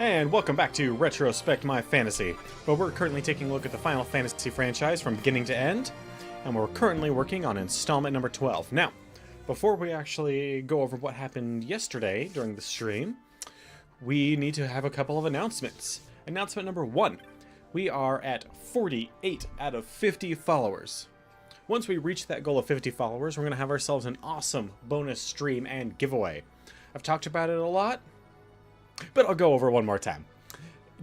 And welcome back to Retrospect My Fantasy, where we're currently taking a look at the Final Fantasy franchise from beginning to end, and we're currently working on installment number 12. Now, before we actually go over what happened yesterday during the stream, we need to have a couple of announcements. Announcement number 1, we are at 48 out of 50 followers. Once we reach that goal of 50 followers, we're going to have ourselves an awesome bonus stream and giveaway. I've talked about it a lot, but I'll go over it one more time.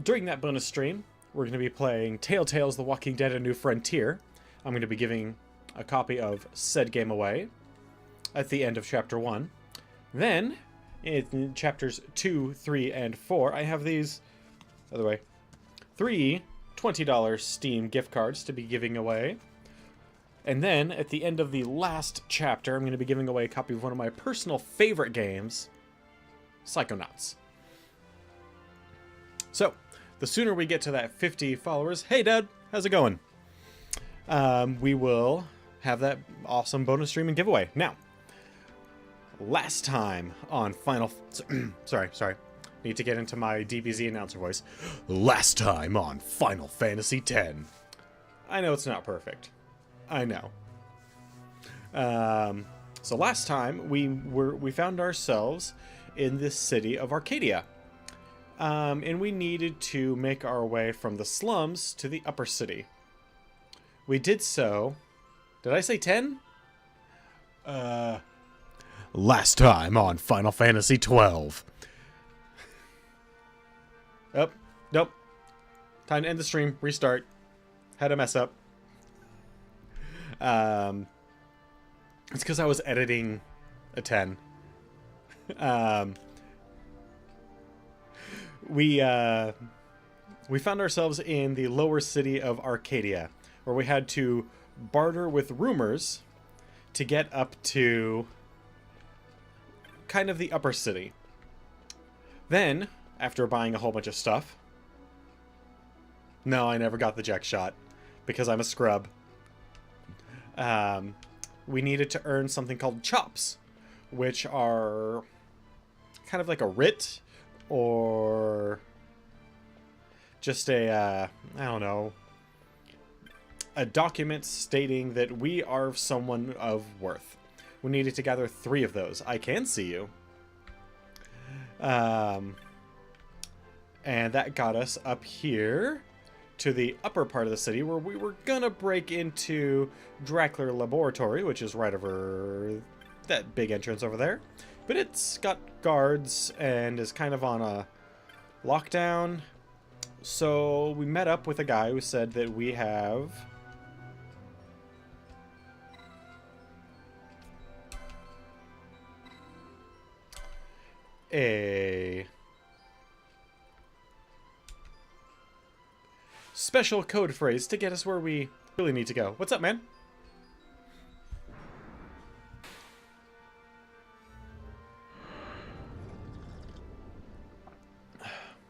During that bonus stream, we're going to be playing Telltale's The Walking Dead: A New Frontier. I'm going to be giving a copy of said game away at the end of Chapter 1. Then, in Chapters 2, 3, and 4, I have these, by the way, 3 $20 Steam gift cards to be giving away. And then, at the end of the last chapter, I'm going to be giving away a copy of one of my personal favorite games, Psychonauts. So, the sooner we get to that 50 followers, hey Dad, how's it going? We will have that awesome bonus stream and giveaway. Now, last time on sorry, need to get into my DBZ announcer voice. Last time on Final Fantasy X. I know it's not perfect. I know. So last time we found ourselves in this city of Arcadia. And we needed to make our way from the slums to the upper city. We did so. Did I say 10? Last time on Final Fantasy 12. Oh, nope. Time to end the stream. Restart. Had a mess up. It's because I was editing a 10. We found ourselves in the lower city of Arcadia, where we had to barter with rumors to get up to kind of the upper city. Then, after buying a whole bunch of stuff... No, I never got the Jack shot, because I'm a scrub. We needed to earn something called chops, which are kind of like a writ, or just a, I don't know, a document stating that we are someone of worth. We needed to gather 3 of those. I can see you. And that got us up here to the upper part of the city, where we were gonna break into Dracula Laboratory, which is right over that big entrance over there. But it's got guards and is kind of on a lockdown. So we met up with a guy who said that we have a special code phrase to get us where we really need to go. What's up, man?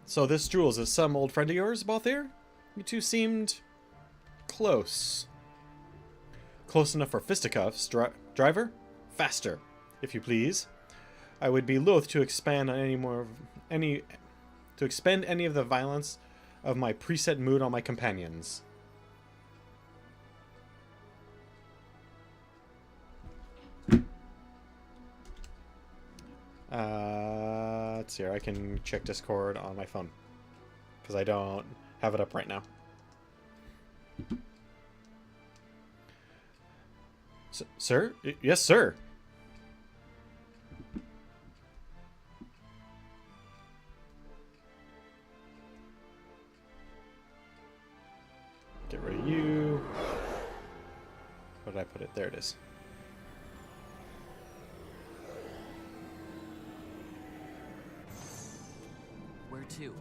So this Jules is some old friend of yours, Balthier? You two seemed close. Close enough for fisticuffs, driver? Faster, if you please. I would be loath to expend any of the violence of my preset mood on my companions. Let's see here. I can check Discord on my phone, because I don't have it up right now. Sir? Yes, sir. Get rid of you. Where did I put it? There it is. Where to?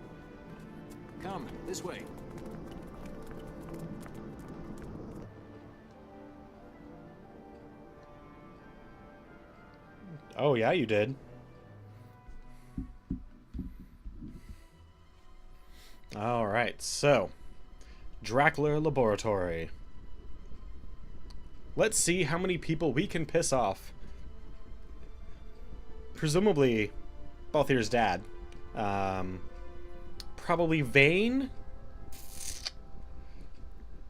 Come, this way. Oh, yeah, you did. Alright, so... Dracula Laboratory. Let's see how many people we can piss off. Presumably, Balthier's dad. probably Vane.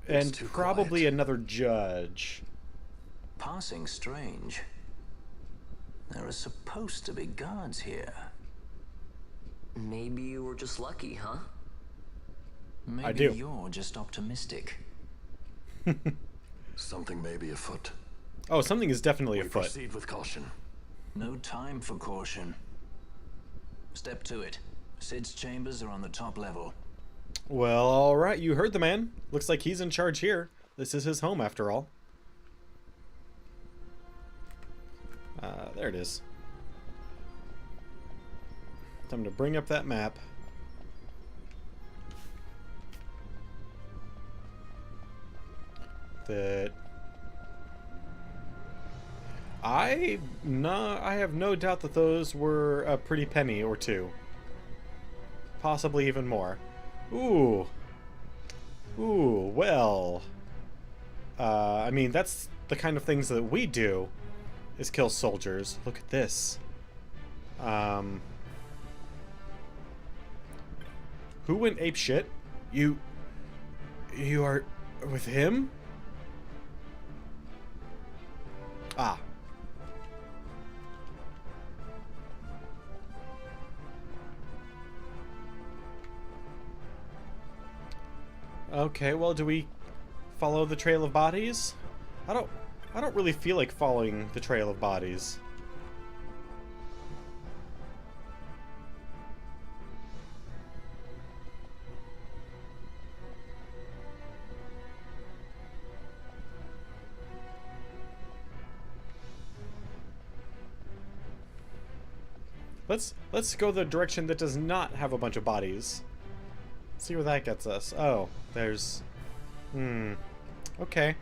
And probably another judge. Passing strange. There are supposed to be guards here. Maybe you were just lucky, huh? Maybe I do. You're just optimistic. Something may be afoot. Oh, something is definitely We afoot. proceed with caution. No time for caution. Step to it. Sid's chambers are on the top level. Well, alright, you heard the man. Looks like he's in charge here. This is his home, after all. There it is. Time to bring up that map. That... I have no doubt that those were a pretty penny or two. Possibly even more. Ooh. Ooh, well. I mean, that's the kind of things that we do, is kill soldiers. Look at this. Who went apeshit? You are with him? Ah. Okay, well, do we follow the trail of bodies? I don't really feel like following the trail of bodies. Let's go the direction that does not have a bunch of bodies. See where that gets us. Oh, there's... Okay.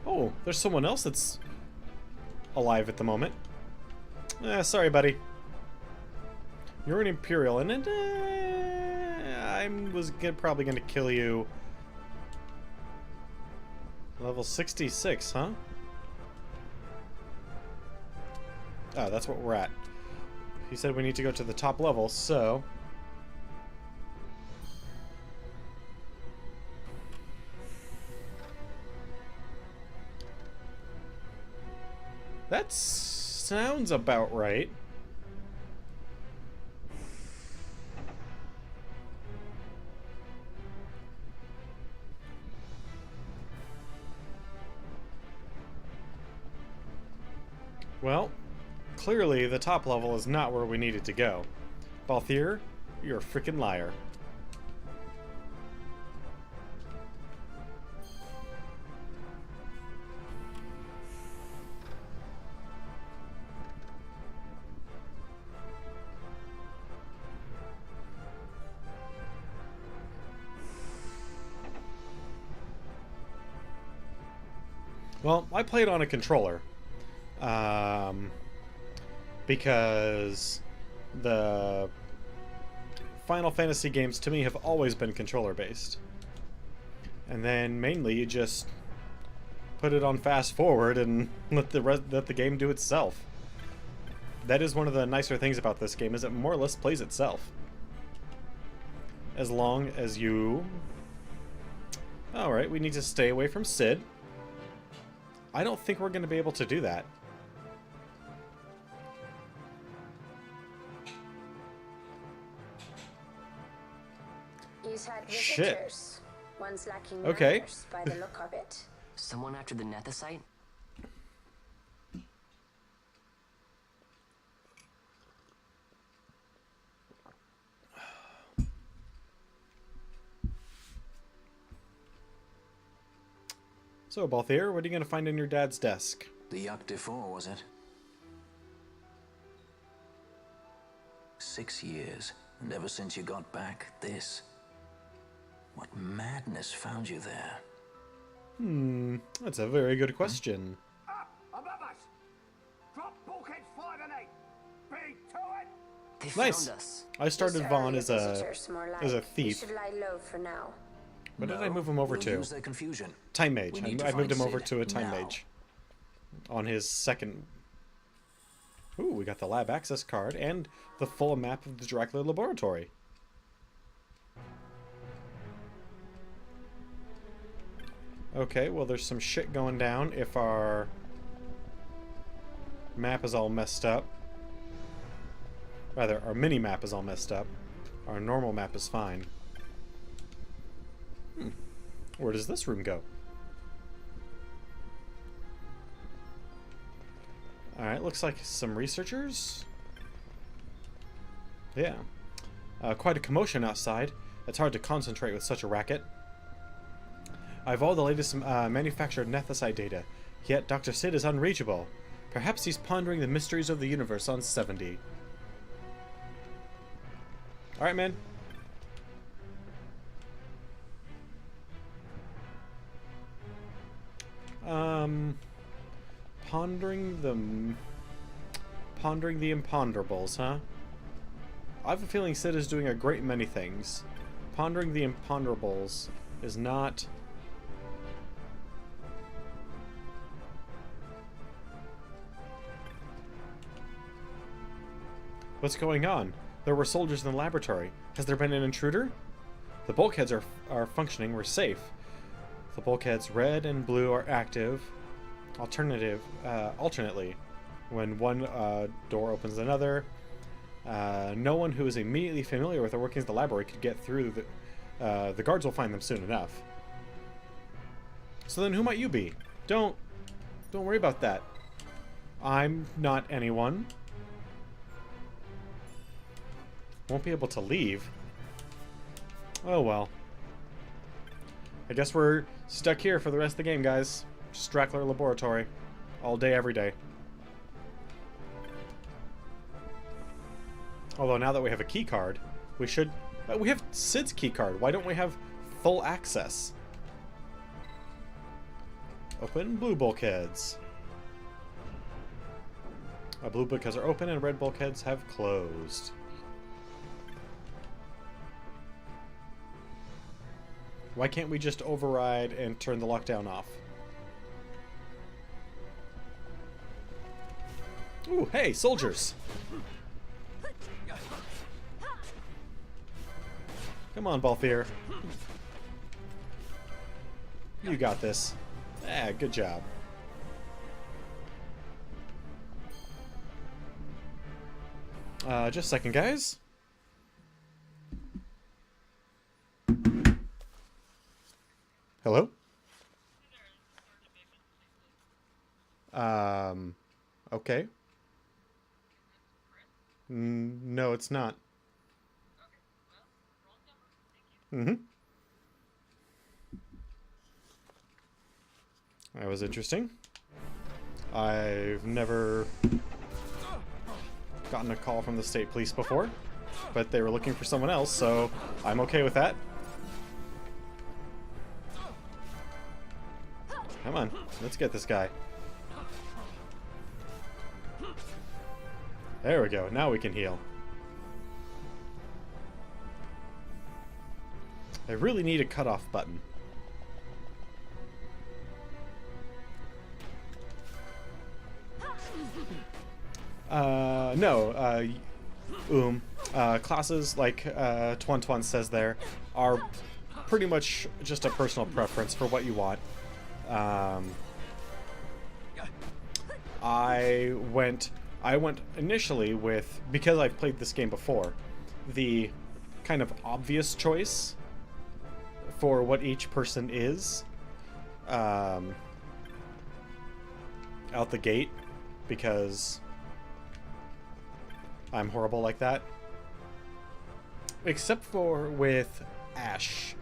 Oh, there's someone else that's alive at the moment. Sorry, buddy. You're an Imperial, and I was probably going to kill you. Level 66, huh? Oh, that's what we're at. He said we need to go to the top level, so... That sounds about right. Well, clearly the top level is not where we needed to go. Balthier, you're a freaking liar. Well, I played on a controller. Because the Final Fantasy games to me have always been controller based. And then mainly you just put it on fast forward and let the game do itself. That is one of the nicer things about this game, is it more or less plays itself. As long as you... Alright, we need to stay away from Cid. I don't think we're going to be able to do that. He's had Shit. visitors. One's lacking Okay. manners by the look of it. Someone after the Nethicite? So, Balthier, what are you going to find in your dad's desk? The Yuck Defour, was it? 6 years, and ever since you got back, this. What madness found you there? That's a very good question. Up above us! Drop bulkheads 5 and 8! Be to it! They Nice. found us. I started These Vaughn earlier as a visitors, more like. as a You thief. should lie low for now. What did No, I move him over we'll to? use their confusion. Time Mage. We need to I moved find him over Cid to a Time now. Mage. On his second Ooh, we got the lab access card and the full map of the Dracula laboratory. Okay, well there's some shit going down if our map is all messed up. Rather, our mini-map is all messed up. Our normal map is fine. Where does this room go? Alright, looks like some researchers. Yeah. Quite a commotion outside. It's hard to concentrate with such a racket. I have all the latest manufactured nethicite data, yet Dr. Sid is unreachable. Perhaps he's pondering the mysteries of the universe on 70. Alright, man. Pondering the imponderables, huh? I have a feeling Sid is doing a great many things. Pondering the imponderables is not... What's going on? There were soldiers in the laboratory. Has there been an intruder? The bulkheads are functioning. We're safe. The bulkheads red and blue are active. Alternately. When one door opens another. No one who is immediately familiar with the workings of the laboratory could get through. The guards will find them soon enough. So then who might you be? Don't worry about that. I'm not anyone. Won't be able to leave. Oh well. I guess we're stuck here for the rest of the game, guys. Just Dracula Laboratory. All day, every day. Although now that we have a key card, we should... we have Sid's key card. Why don't we have full access? Open blue bulkheads. Blue bulkheads are open and red bulkheads have closed. Why can't we just override and turn the lockdown off? Ooh, hey, soldiers! Come on, Balthier. You got this. Ah, good job. Just a second, guys. Hello? Okay. No, it's not. Mm-hmm. That was interesting. I've never gotten a call from the state police before, but they were looking for someone else, so I'm okay with that. Come on, let's get this guy. There we go, now we can heal. I really need a cutoff button. No, classes, like Twan says there, are pretty much just a personal preference for what you want. I went initially with, because I've played this game before, the kind of obvious choice for what each person is out the gate, because I'm horrible like that. Except for with Ash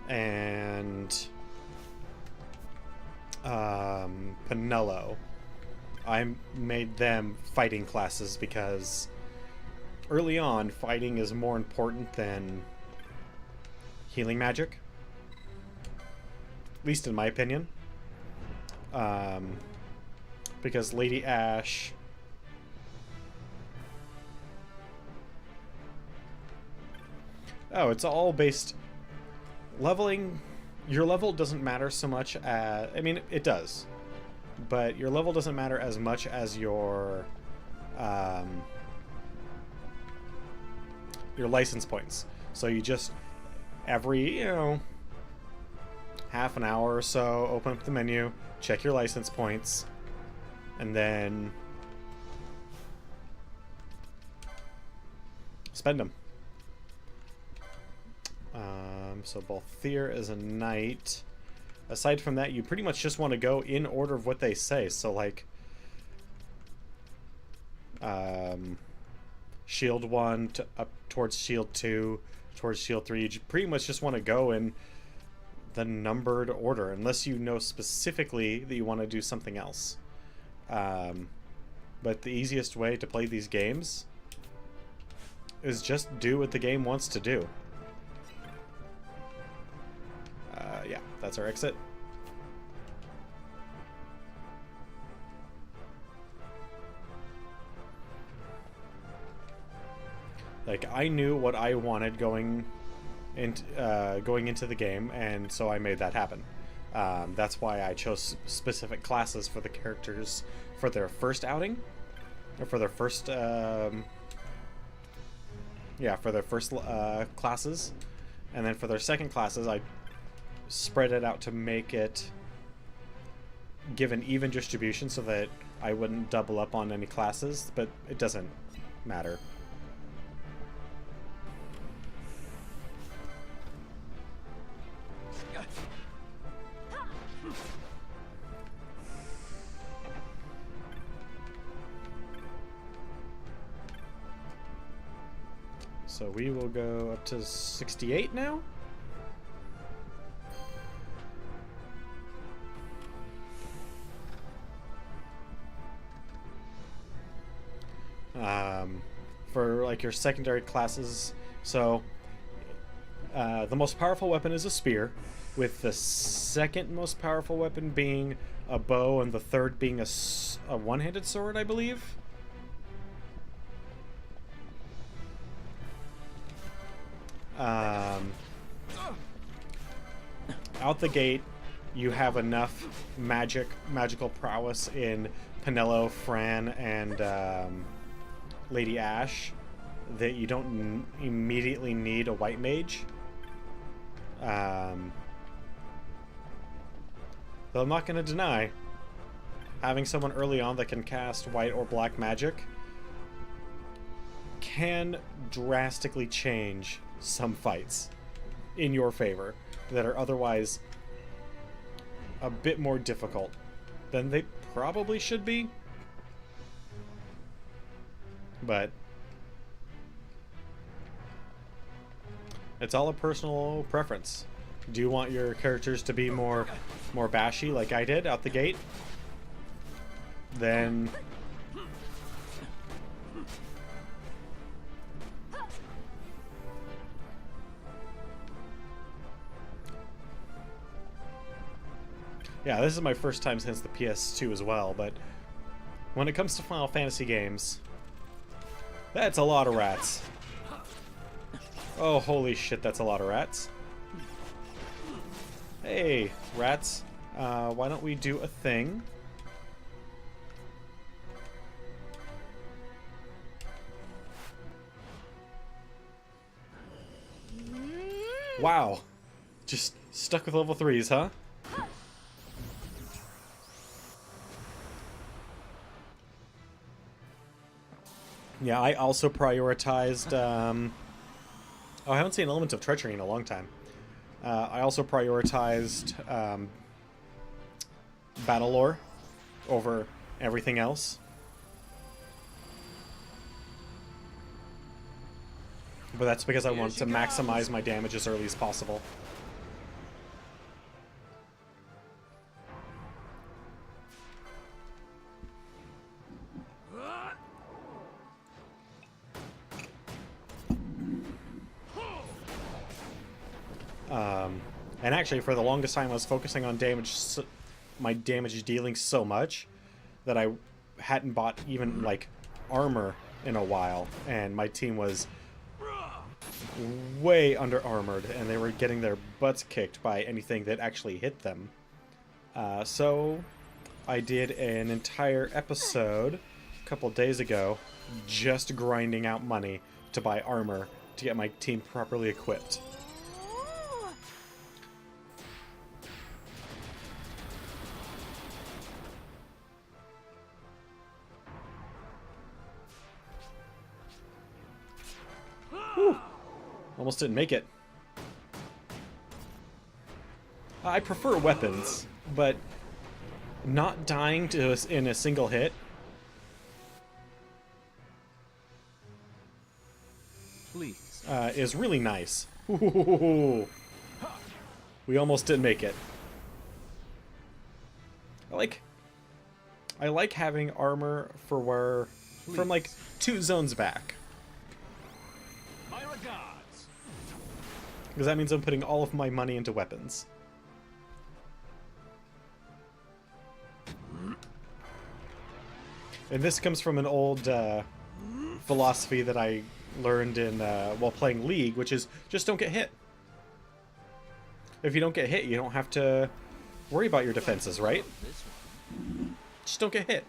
and Pinello. I made them fighting classes because early on, fighting is more important than healing magic. At least in my opinion. Because Lady Ash... Oh, it's all based... Leveling... Your level doesn't matter so much as... I mean, it does. But your level doesn't matter as much as your your license points. So you just every, half an hour or so, open up the menu, check your license points, and then spend them. So Balthier is a knight. Aside from that, you pretty much just want to go in order of what they say. So, like, Shield 1 up towards Shield 2, towards Shield 3. You pretty much just want to go in the numbered order, unless you know specifically that you want to do something else. But the easiest way to play these games is just do what the game wants to do. Yeah, that's our exit. Like, I knew what I wanted going into the game, and so I made that happen. That's why I chose specific classes for the characters for their first outing, or for their first, classes, and then for their second classes, I spread it out to make it give an even distribution so that I wouldn't double up on any classes, but it doesn't matter. So we will go up to 68 now. For like your secondary classes, so the most powerful weapon is a spear, with the second most powerful weapon being a bow and the third being a one-handed sword, I believe. Out the gate, you have enough magical prowess in Penelo, Fran, and Lady Ash that you don't immediately need a white mage. Though I'm not going to deny, having someone early on that can cast white or black magic can drastically change some fights in your favor that are otherwise a bit more difficult than they probably should be. But it's all a personal preference. Do you want your characters to be more bashy like I did out the gate? Then yeah, this is my first time since the PS2 as well, but when it comes to Final Fantasy games, that's a lot of rats. Oh, holy shit, that's a lot of rats. Hey, rats. Why don't we do a thing? Wow. Just stuck with level 3s, huh? Yeah, I also prioritized, oh, I haven't seen Element of Treachery in a long time. I also prioritized battle lore over everything else. But that's because I want to maximize my damage as early as possible. And actually, for the longest time, I was focusing on my damage dealing so much that I hadn't bought even, like, armor in a while. And my team was way under-armored, and they were getting their butts kicked by anything that actually hit them. So I did an entire episode couple days ago just grinding out money to buy armor to get my team properly equipped. Whew. Almost didn't make it. I prefer weapons, but not dying to us in a single hit. Please. Is really nice. Ooh. We almost didn't make it. I like having armor for where from like 2 zones back. My regards. Because that means I'm putting all of my money into weapons. And this comes from an old philosophy that I learned in while playing League, which is just don't get hit. If you don't get hit, you don't have to worry about your defenses, right? This one. Just don't get hit.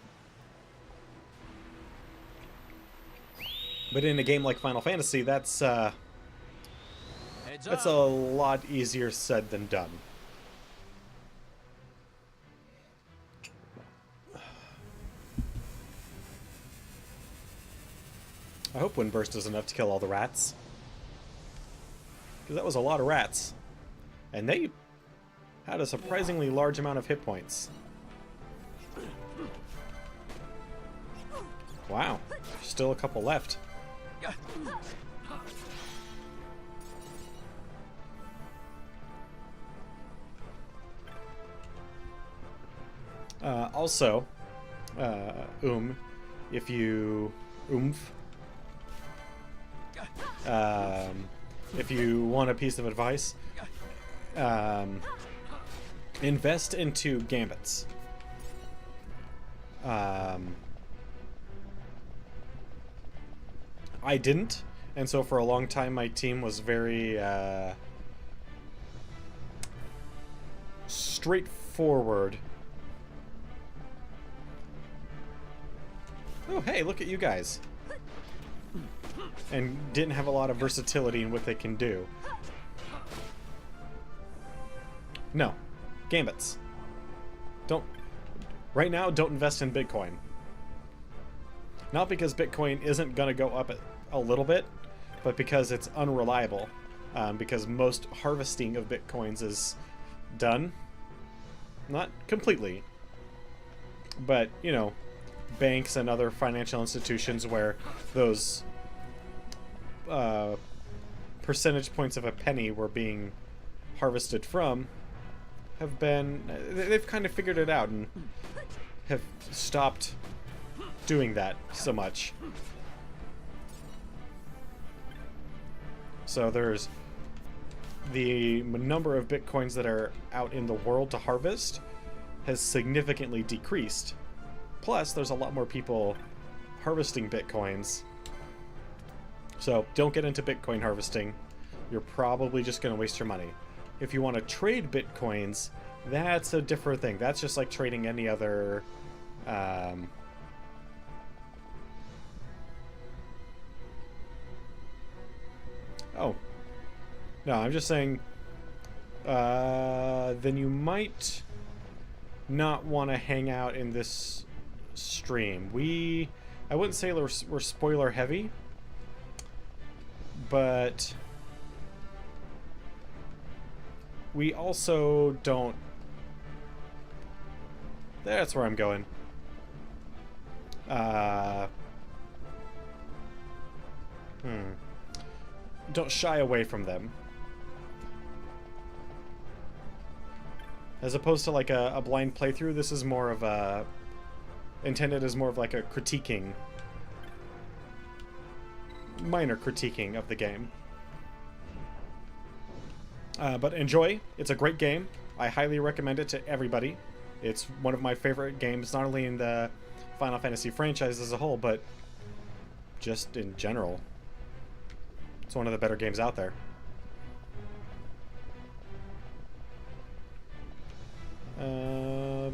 But in a game like Final Fantasy, that's a lot easier said than done. I hope Windburst is enough to kill all the rats. Because that was a lot of rats. And they had a surprisingly large amount of hit points. Wow. Still a couple left. Also, if you... if you want a piece of advice, invest into gambits. I didn't, and so for a long time my team was very straightforward. Oh, hey, look at you guys. And didn't have a lot of versatility in what they can do. No. Gambits. Right now, don't invest in Bitcoin. Not because Bitcoin isn't going to go up a little bit, but because it's unreliable. Because most harvesting of Bitcoins is done. Not completely. But, you know, banks and other financial institutions where those percentage points of a penny were being harvested from they've kind of figured it out and have stopped doing that so much. So there's the number of Bitcoins that are out in the world to harvest has significantly decreased. Plus, there's a lot more people harvesting Bitcoins. So don't get into Bitcoin harvesting. You're probably just going to waste your money. If you want to trade Bitcoins, that's a different thing. That's just like trading any other... Oh. No, I'm just saying... then you might not want to hang out in this stream. I wouldn't say we're spoiler heavy, but we also don't... That's where I'm going. Don't shy away from them. As opposed to like a blind playthrough, this is more of a... intended as more of like a critiquing... minor critiquing of the game. But enjoy. It's a great game. I highly recommend it to everybody. It's one of my favorite games, not only in the Final Fantasy franchise as a whole, but just in general. It's one of the better games out there.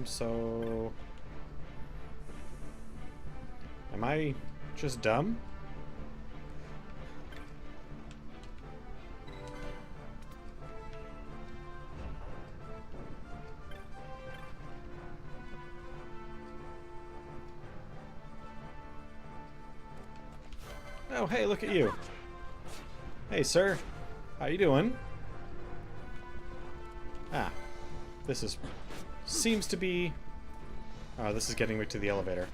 So... Am I just dumb? Oh, hey, look at you. Hey, sir. How you doing? Ah. This is... seems to be... Oh, this is getting me to the elevator.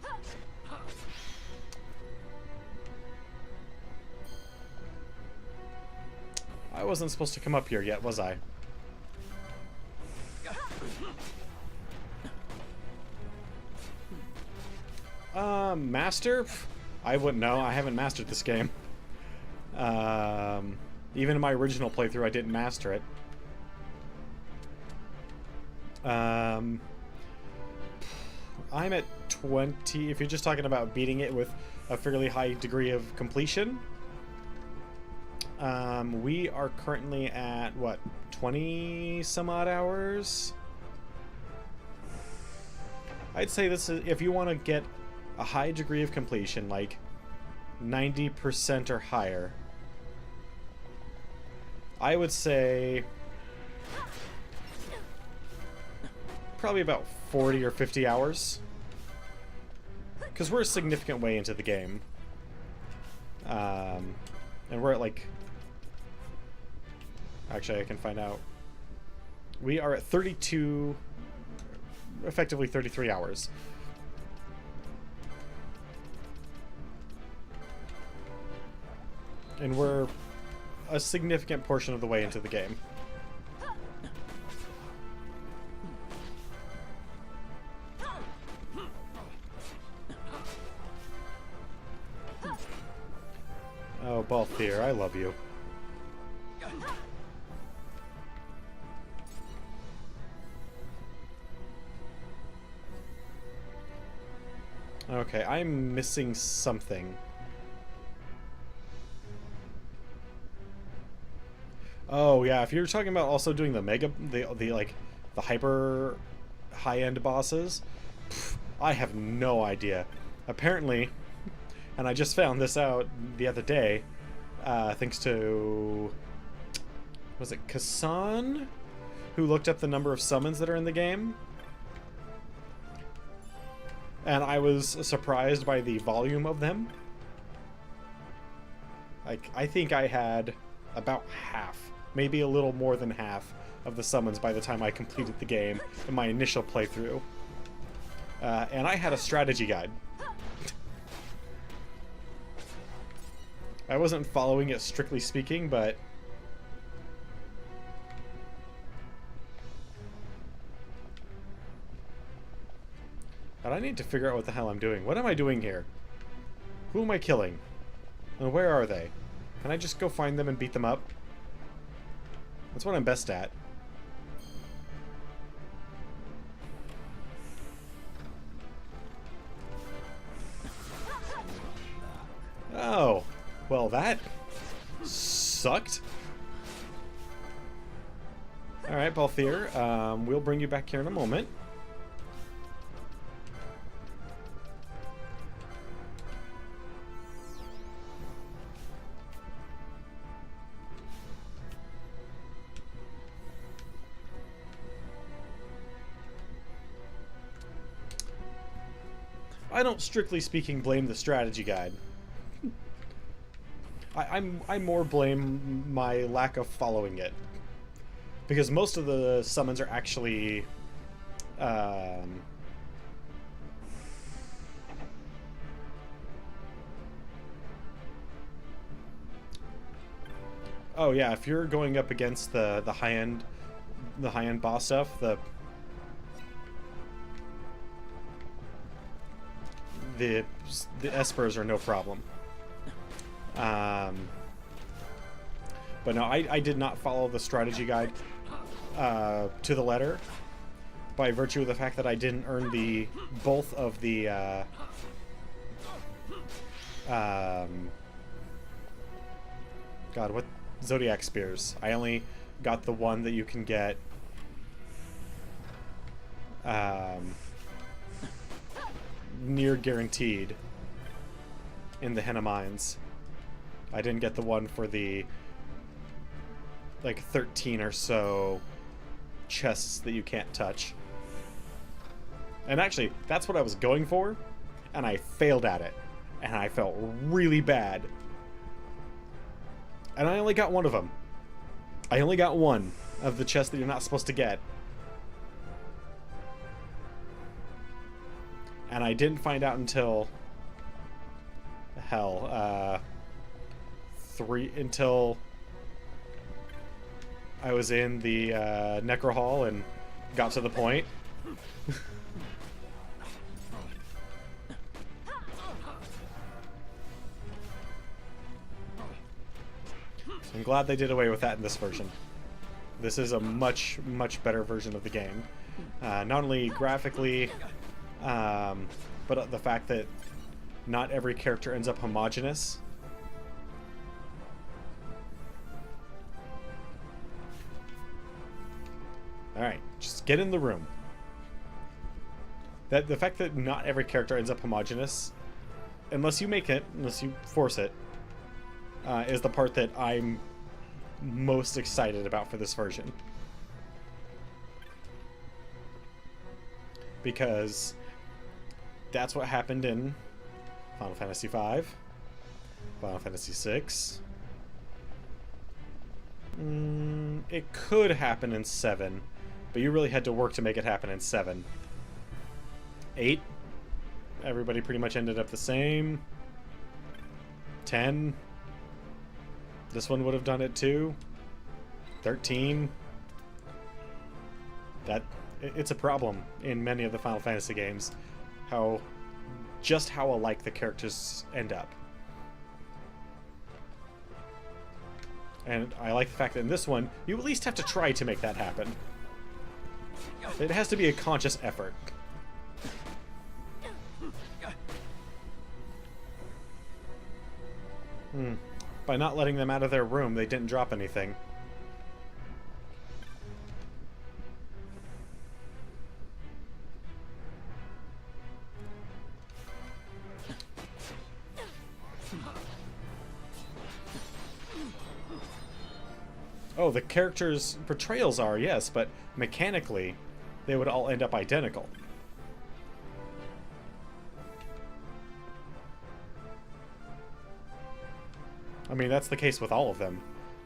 I wasn't supposed to come up here yet, was I? Master? Pff, I wouldn't know. I haven't mastered this game. Even in my original playthrough, I didn't master it. I'm at 20. If you're just talking about beating it with a fairly high degree of completion, we are currently at, what, 20 some odd hours? I'd say this is, if you want to get a high degree of completion, like 90% or higher, I would say probably about 40 or 50 hours. Because we're a significant way into the game. And we're at like... Actually, I can find out. We are at 32... effectively 33 hours. And we're a significant portion of the way into the game. Oh, Balthier, I love you. Okay, I'm missing something. Oh yeah, if you're talking about also doing the the hyper high-end bosses, pff, I have no idea. Apparently, and I just found this out the other day, thanks to, was it Kassan, who looked up the number of summons that are in the game? And I was surprised by the volume of them. Like, I think I had about half, maybe a little more than half, of the summons by the time I completed the game in my initial playthrough. And I had a strategy guide. I wasn't following it strictly speaking, but... But I need to figure out what the hell I'm doing. What am I doing here? Who am I killing? And where are they? Can I just go find them and beat them up? That's what I'm best at. Oh. Well, that sucked. Alright, Balthier. We'll bring you back here in a moment. I don't, strictly speaking, blame the strategy guide. I more blame my lack of following it. Because most of the summons are actually... Oh yeah, if you're going up against the high-end boss stuff, the espers are no problem. But no, I did not follow the strategy guide to the letter, by virtue of the fact that I didn't earn both of the God, what Zodiac Spears. I only got the one that you can get near guaranteed. in the Henna Mines. I didn't get the one for the like 13 or so chests that you can't touch. And actually, that's what I was going for, and I failed at it. And I felt really bad. And I only got one of them. I only got one of the chests that you're not supposed to get. And I didn't find out until... hell, until I was in the Necro Hall and got to the point. I'm glad they did away with that in this version. This is a much, much better version of the game. Not only graphically, but the fact that not every character ends up homogeneous. Alright, just get in the room. The fact that not every character ends up homogeneous, unless you make it, unless you force it, is the part that I'm most excited about for this version. Because that's what happened in Final Fantasy V, Final Fantasy VI. It could happen in 7, but you really had to work to make it happen in 7. 8, everybody pretty much ended up the same. 10, this one would have done it too. 13, it's a problem in many of the Final Fantasy games, how alike the characters end up. And I like the fact that in this one, you at least have to try to make that happen. It has to be a conscious effort. By not letting them out of their room, they didn't drop anything. Oh, the characters' portrayals are, yes, but mechanically, they would all end up identical. I mean, that's the case with all of them.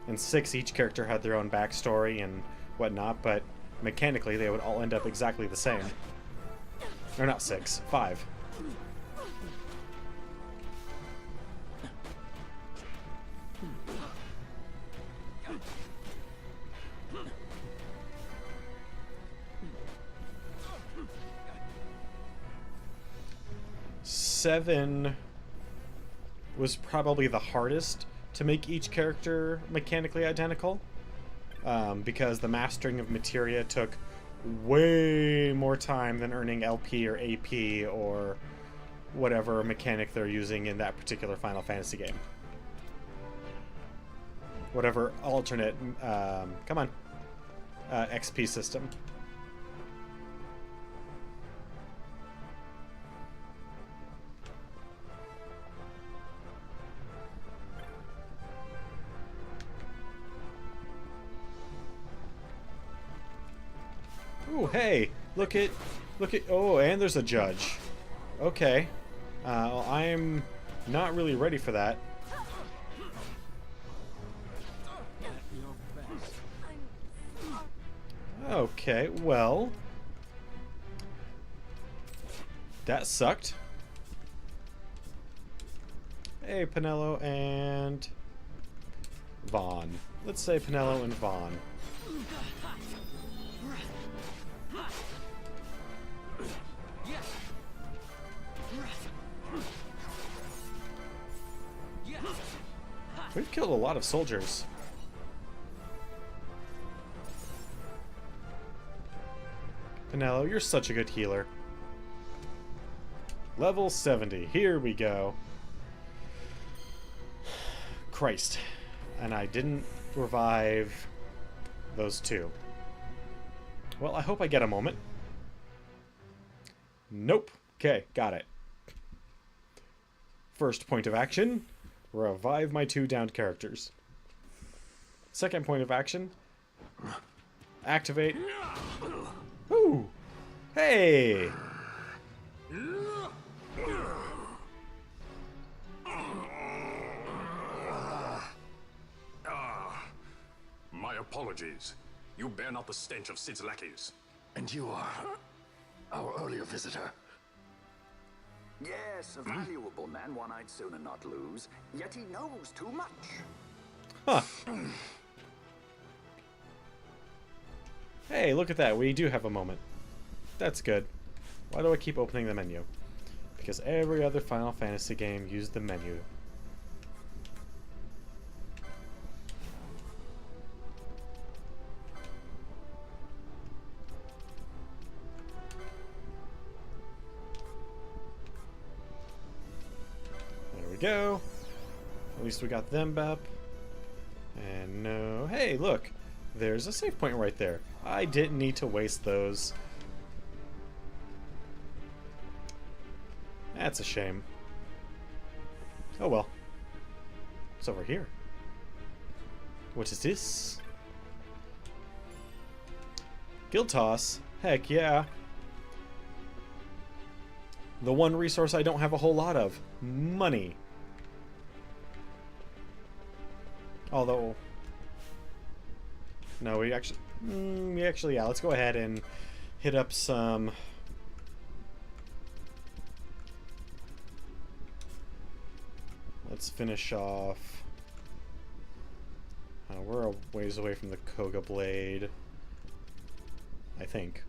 In 6, each character had their own backstory and whatnot, but mechanically, they would all end up exactly the same. Or not 6, 5. Seven was probably the hardest to make each character mechanically identical, because the mastering of materia took way more time than earning LP or AP or whatever mechanic they're using in that particular Final Fantasy game. Whatever alternate, come on, XP system. Ooh, hey, look at, oh, and there's a judge. Okay. Well, I'm not really ready for that. Okay, well, that sucked. Hey, Penelo and Vaughn. Let's say Penelo and Vaughn. We've killed a lot of soldiers. Penelo, you're such a good healer. Level 70. Here we go. Christ. And I didn't revive those two. Well, I hope I get a moment. Nope. Okay, got it. First point of action, revive my 2 downed characters. Second point of action, activate. Ooh! Hey! My apologies. You bear not the stench of Sid's lackeys. And you are our earlier visitor. Yes, a valuable man, one I'd sooner not lose. Yet he knows too much. Huh. Hey, look at that. We do have a moment. That's good. Why do I keep opening the menu? Because every other Final Fantasy game used the menu. There we go. At least we got them up. And no... Hey, look! There's a save point right there. I didn't need to waste those. That's a shame. Oh well. It's over here. What is this? Guild Toss? Heck yeah. The one resource I don't have a whole lot of. Money. Although... No, we actually... yeah, let's go ahead and hit up some... Let's finish off... we're a ways away from the Koga Blade. I think.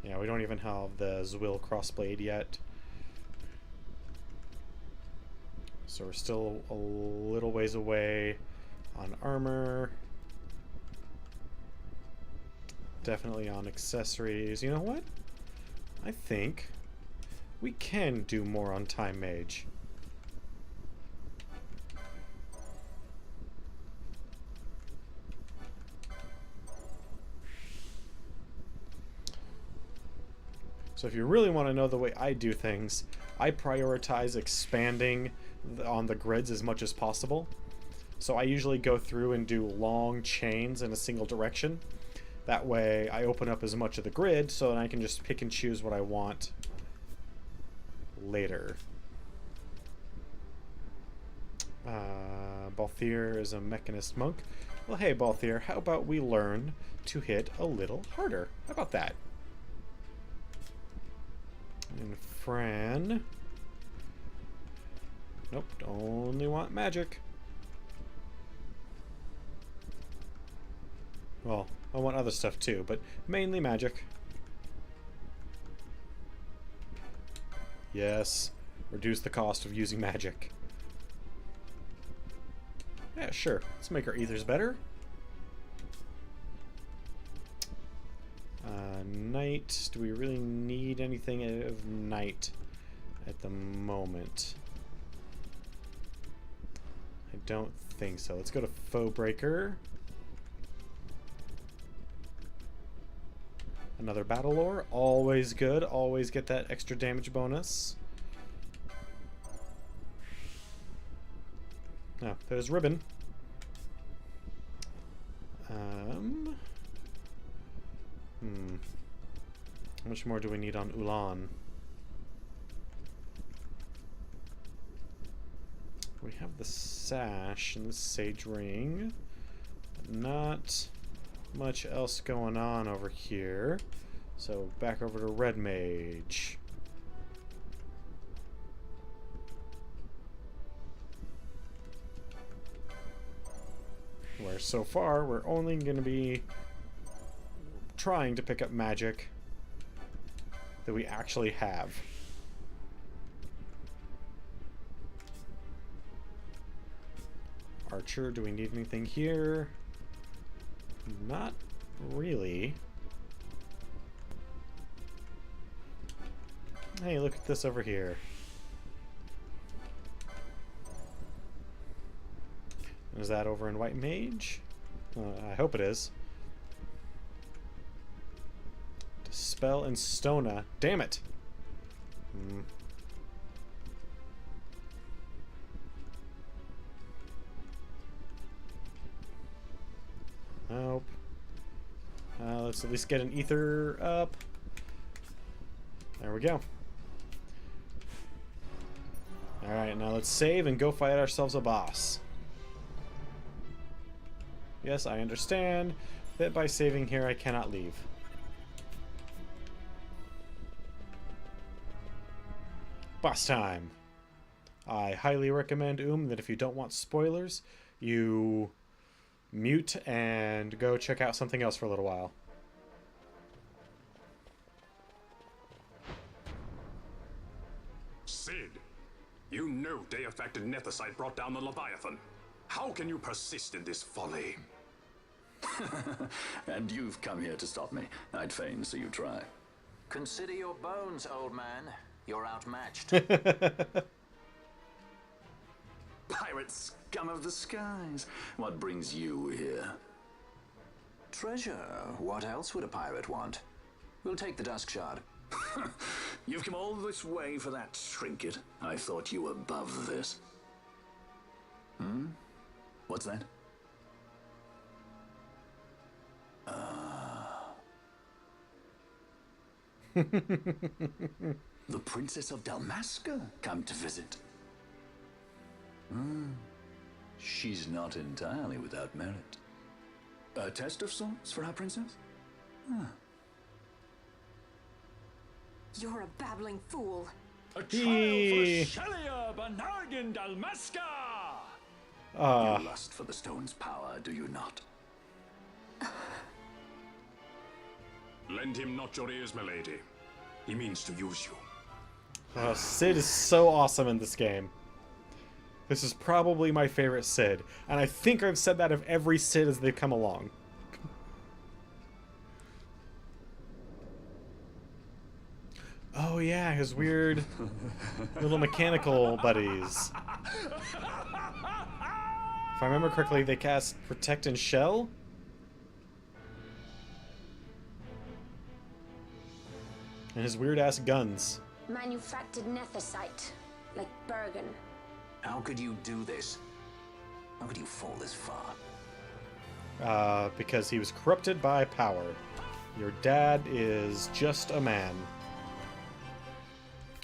Yeah, we don't even have the Zwil Crossblade yet. So we're still a little ways away on armor. Definitely on accessories. You know what? I think we can do more on Time Mage. So if you really want to know the way I do things, I prioritize expanding on the grids as much as possible. So I usually go through and do long chains in a single direction. That way I open up as much of the grid so that I can just pick and choose what I want later. Balthier is a Mechanist monk. Well, hey Balthier, how about we learn to hit a little harder? How about that? And Fran... Nope, only want magic. Well, I want other stuff too, but mainly magic. Yes, reduce the cost of using magic. Yeah, sure. Let's make our ethers better. Night. Do we really need anything of night at the moment? I don't think so. Let's go to Foe Breaker. Another battle lore. Always good. Always get that extra damage bonus. Oh, there's Ribbon. How much more do we need on Ulan? We have the sash and the sage ring. Not much else going on over here. So back over to Red Mage. Where so far we're only going to be trying to pick up magic that we actually have. Archer, do we need anything here? Not really. Hey, look at this over here. Is that over in White Mage? I hope it is. Spell and Stona. Damn it. Nope. Let's at least get an ether up. There we go. Alright, now let's save and go fight ourselves a boss. Yes, I understand that by saving here I cannot leave. Boss time! I highly recommend, that if you don't want spoilers, you mute and go check out something else for a little while. Sid, you know Deifacted Nethicite brought down the Leviathan. How can you persist in this folly? And you've come here to stop me. I'd fain see you try. Consider your bones, old man. You're outmatched. Pirate scum of the skies. What brings you here? Treasure. What else would a pirate want? We'll take the Dusk Shard. You've come all this way for that trinket. I thought you were above this. What's that? The Princess of Dalmasca come to visit. She's not entirely without merit. A test of sorts for our princess? You're a babbling fool. A trial for Shelia Banargan Dalmasca! You lust for the stone's power, do you not? Lend him not your ears, milady. He means to use you. Sid is so awesome in this game. This is probably my favorite Sid, and I think I've said that of every Sid as they've come along. Oh yeah, his weird little mechanical buddies. If I remember correctly, they cast Protect and Shell? And his weird-ass guns. Manufactured nethicite, like Bergen. How could you do this? How could you fall this far? Because he was corrupted by power. Your dad is just a man.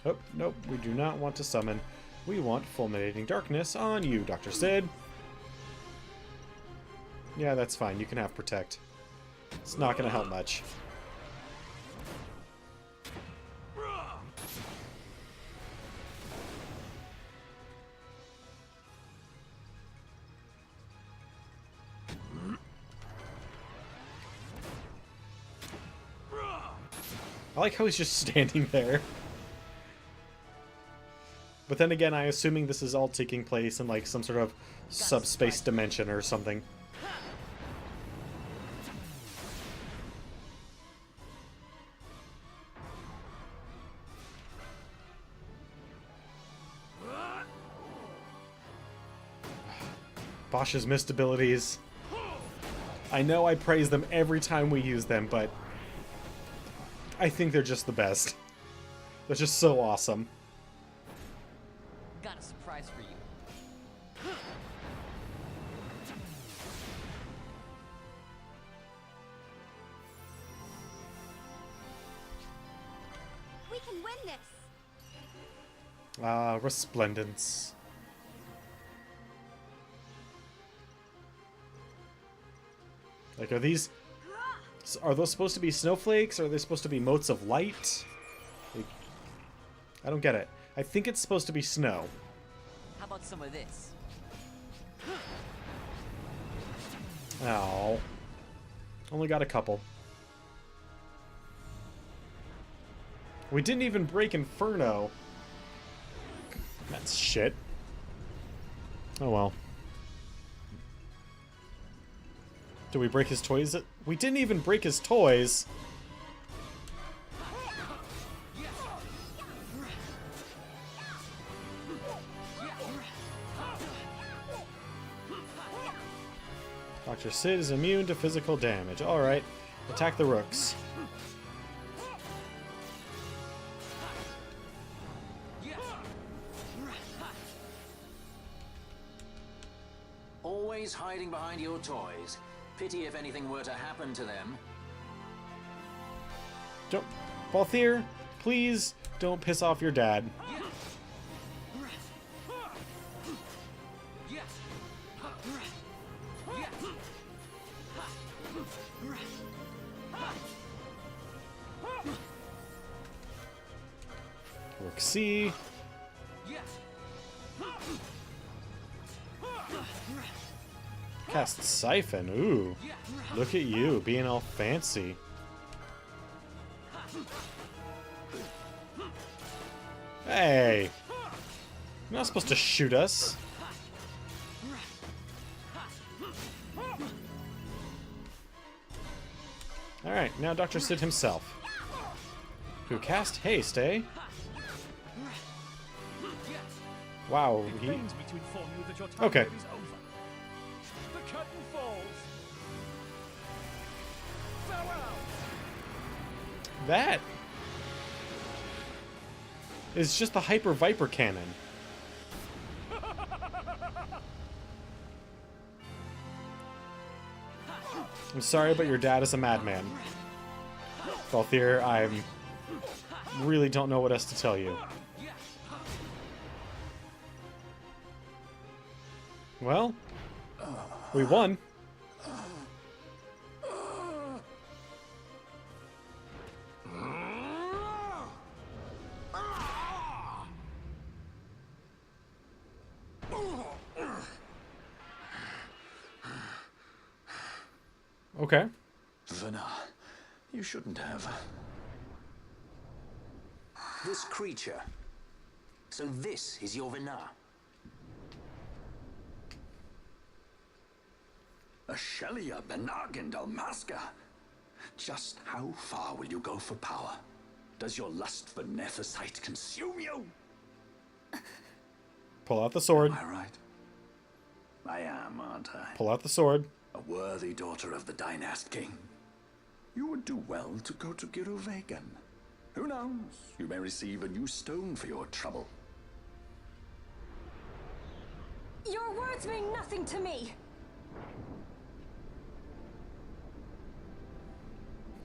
Oh, nope, we do not want to summon. We want Fulminating Darkness on you, Dr. Sid. Yeah, that's fine. You can have Protect. It's not going to help much. I like how he's just standing there. But then again, I'm assuming this is all taking place in like some sort of subspace dimension or something. Bosch's missed abilities. I know I praise them every time we use them, but I think they're just the best. They're just so awesome. Got a surprise for you. We can win this. Resplendence. Like, are those supposed to be snowflakes? Or are they supposed to be motes of light? Like, I don't get it. I think it's supposed to be snow. How about some of this? Oh. Only got a couple. We didn't even break Inferno. That's shit. Oh well. Did we break his toys? We didn't even break his toys. Dr. Sid is immune to physical damage. Alright. Attack the rooks. always hiding behind your toys. Pity if anything were to happen to them. Don't, Balthier, please don't piss off your dad. Work C. Cast Siphon. Ooh. Look at you, being all fancy. Hey! You're not supposed to shoot us. Alright, now Dr. Sid himself. Who cast Haste, eh? Wow, he... Okay. The curtain falls. Farewell. That is just the Hyper Viper cannon. I'm sorry, but your dad is a madman. Balthier, I really don't know what else to tell you. Well, we won. Okay. Vana, you shouldn't have. This creature. So this is your Vana. A Shelia Benargan Dalmasca. Just how far will you go for power? Does your lust for Nethicite consume you? Pull out the sword. Am I right? I am, aren't I? Pull out the sword. A worthy daughter of the Dynast King. You would do well to go to Giruvegan. Who knows? You may receive a new stone for your trouble. Your words mean nothing to me.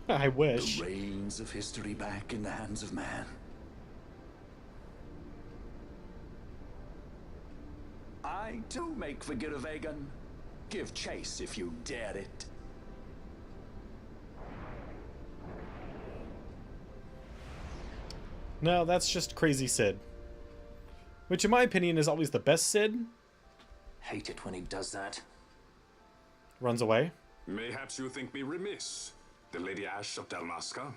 I wish. The reins of history back in the hands of man. I too make for Giruvegan. Give chase if you dare it. No, that's just crazy Sid. Which in my opinion is always the best Sid. Hate it when he does that. Runs away. Mayhaps you think me remiss, the Lady Ash of Dalmasca?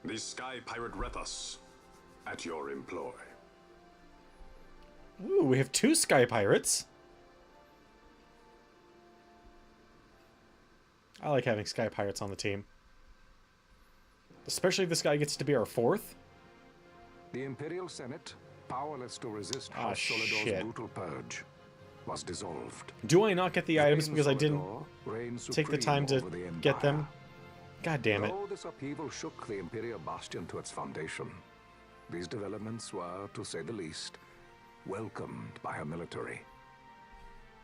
The Sky Pirate Rethus, at your employ. Ooh, we have 2 Sky Pirates. I like having Sky Pirates on the team. Especially if this guy gets to be our 4th. The Imperial Senate, powerless to resist Ah, House Solador's shit. brutal purge, was dissolved. Do I not get the items Reign because I didn't Solador reigned take the supreme time to over the get them? Empire. God damn it. Though this upheaval shook the Imperial Bastion to its foundation, these developments were, to say the least, welcomed by her military.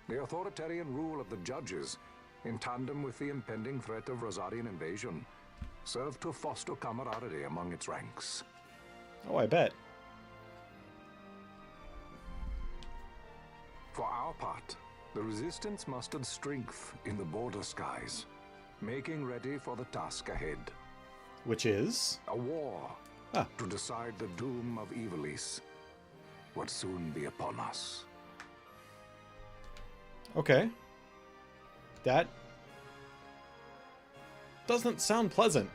The authoritarian rule of the judges, in tandem with the impending threat of Rosarian invasion, served to foster camaraderie among its ranks. Oh, I bet. For our part, the Resistance mustered strength in the border skies, making ready for the task ahead. Which is? A war Ah. to decide the doom of Ivalice would soon be upon us. Okay. That doesn't sound pleasant.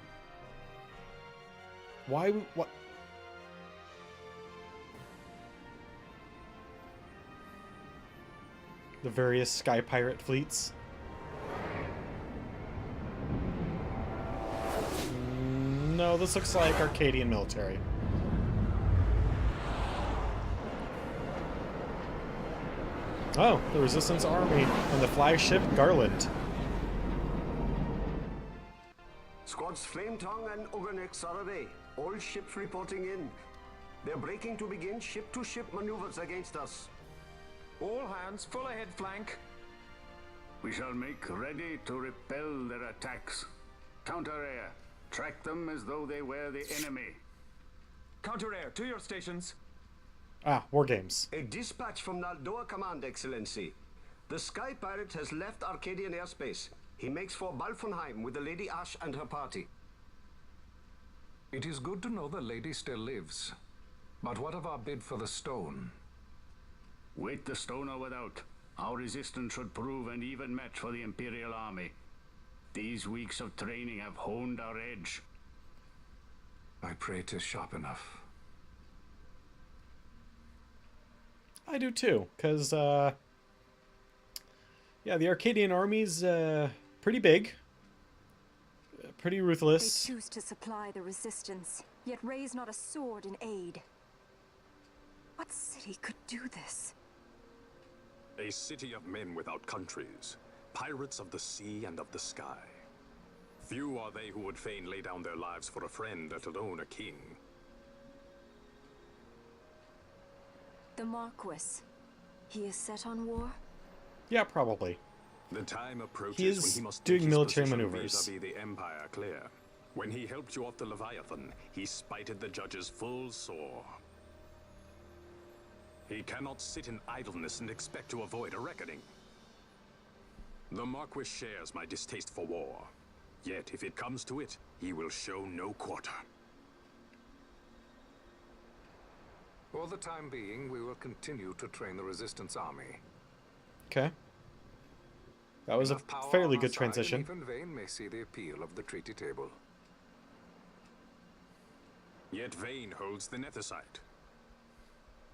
Why? What? The various Sky Pirate fleets. No, this looks like Arcadian military. Oh, the Resistance Army and the flagship Garland. Squads Flame Tongue and Overneck Sarabay. All ships reporting in. They're breaking to begin ship-to-ship maneuvers against us. All hands, full ahead flank. We shall make ready to repel their attacks. Counter-air. Track them as though they were the enemy. Counter-air, to your stations. Ah, war games. A dispatch from Naldoa Command, Excellency. The Sky Pirate has left Arcadian airspace. He makes for Balfonheim with the Lady Ash and her party. It is good to know the lady still lives. But what of our bid for the stone? With the stone or without, our resistance should prove an even match for the Imperial Army. These weeks of training have honed our edge. I pray 'tis sharp enough. I do too, because, yeah, the Arcadian army's, pretty big. Pretty ruthless. They choose to supply the resistance, yet raise not a sword in aid. What city could do this? A city of men without countries, pirates of the sea and of the sky. Few are they who would fain lay down their lives for a friend, let alone a king. The Marquis. He is set on war? Yeah, probably. The time approaches He is when he must doing make his military position maneuvers. vis-a-vis the Empire clear. When he helped you off the Leviathan, he spited the judges full sore. He cannot sit in idleness and expect to avoid a reckoning. The Marquis shares my distaste for war. Yet, if it comes to it, he will show no quarter. For the time being, we will continue to train the Resistance Army. Okay. That was a Enough power fairly on good our side, transition. and even Vane may see the appeal of the treaty table. Yet Vane holds the Nethicite.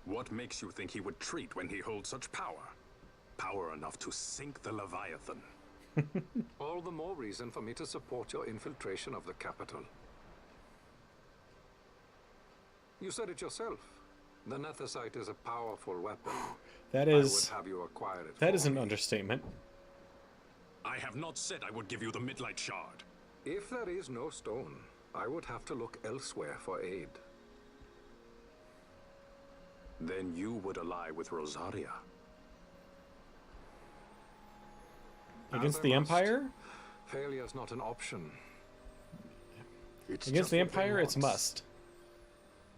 What makes you think he would treat when he holds such power? Power enough to sink the Leviathan. All the more reason for me to support your infiltration of the capital. You said it yourself. The Nethicite is a powerful weapon. That I is... would have you acquire it That for is an me. understatement. I have not said I would give you the Midlight Shard. If there is no stone, I would have to look elsewhere for aid. Then you would ally with Rosaria. Against As I the must. Empire? Failure's not an option. It's Against just the what Vane Empire, it's wants. must.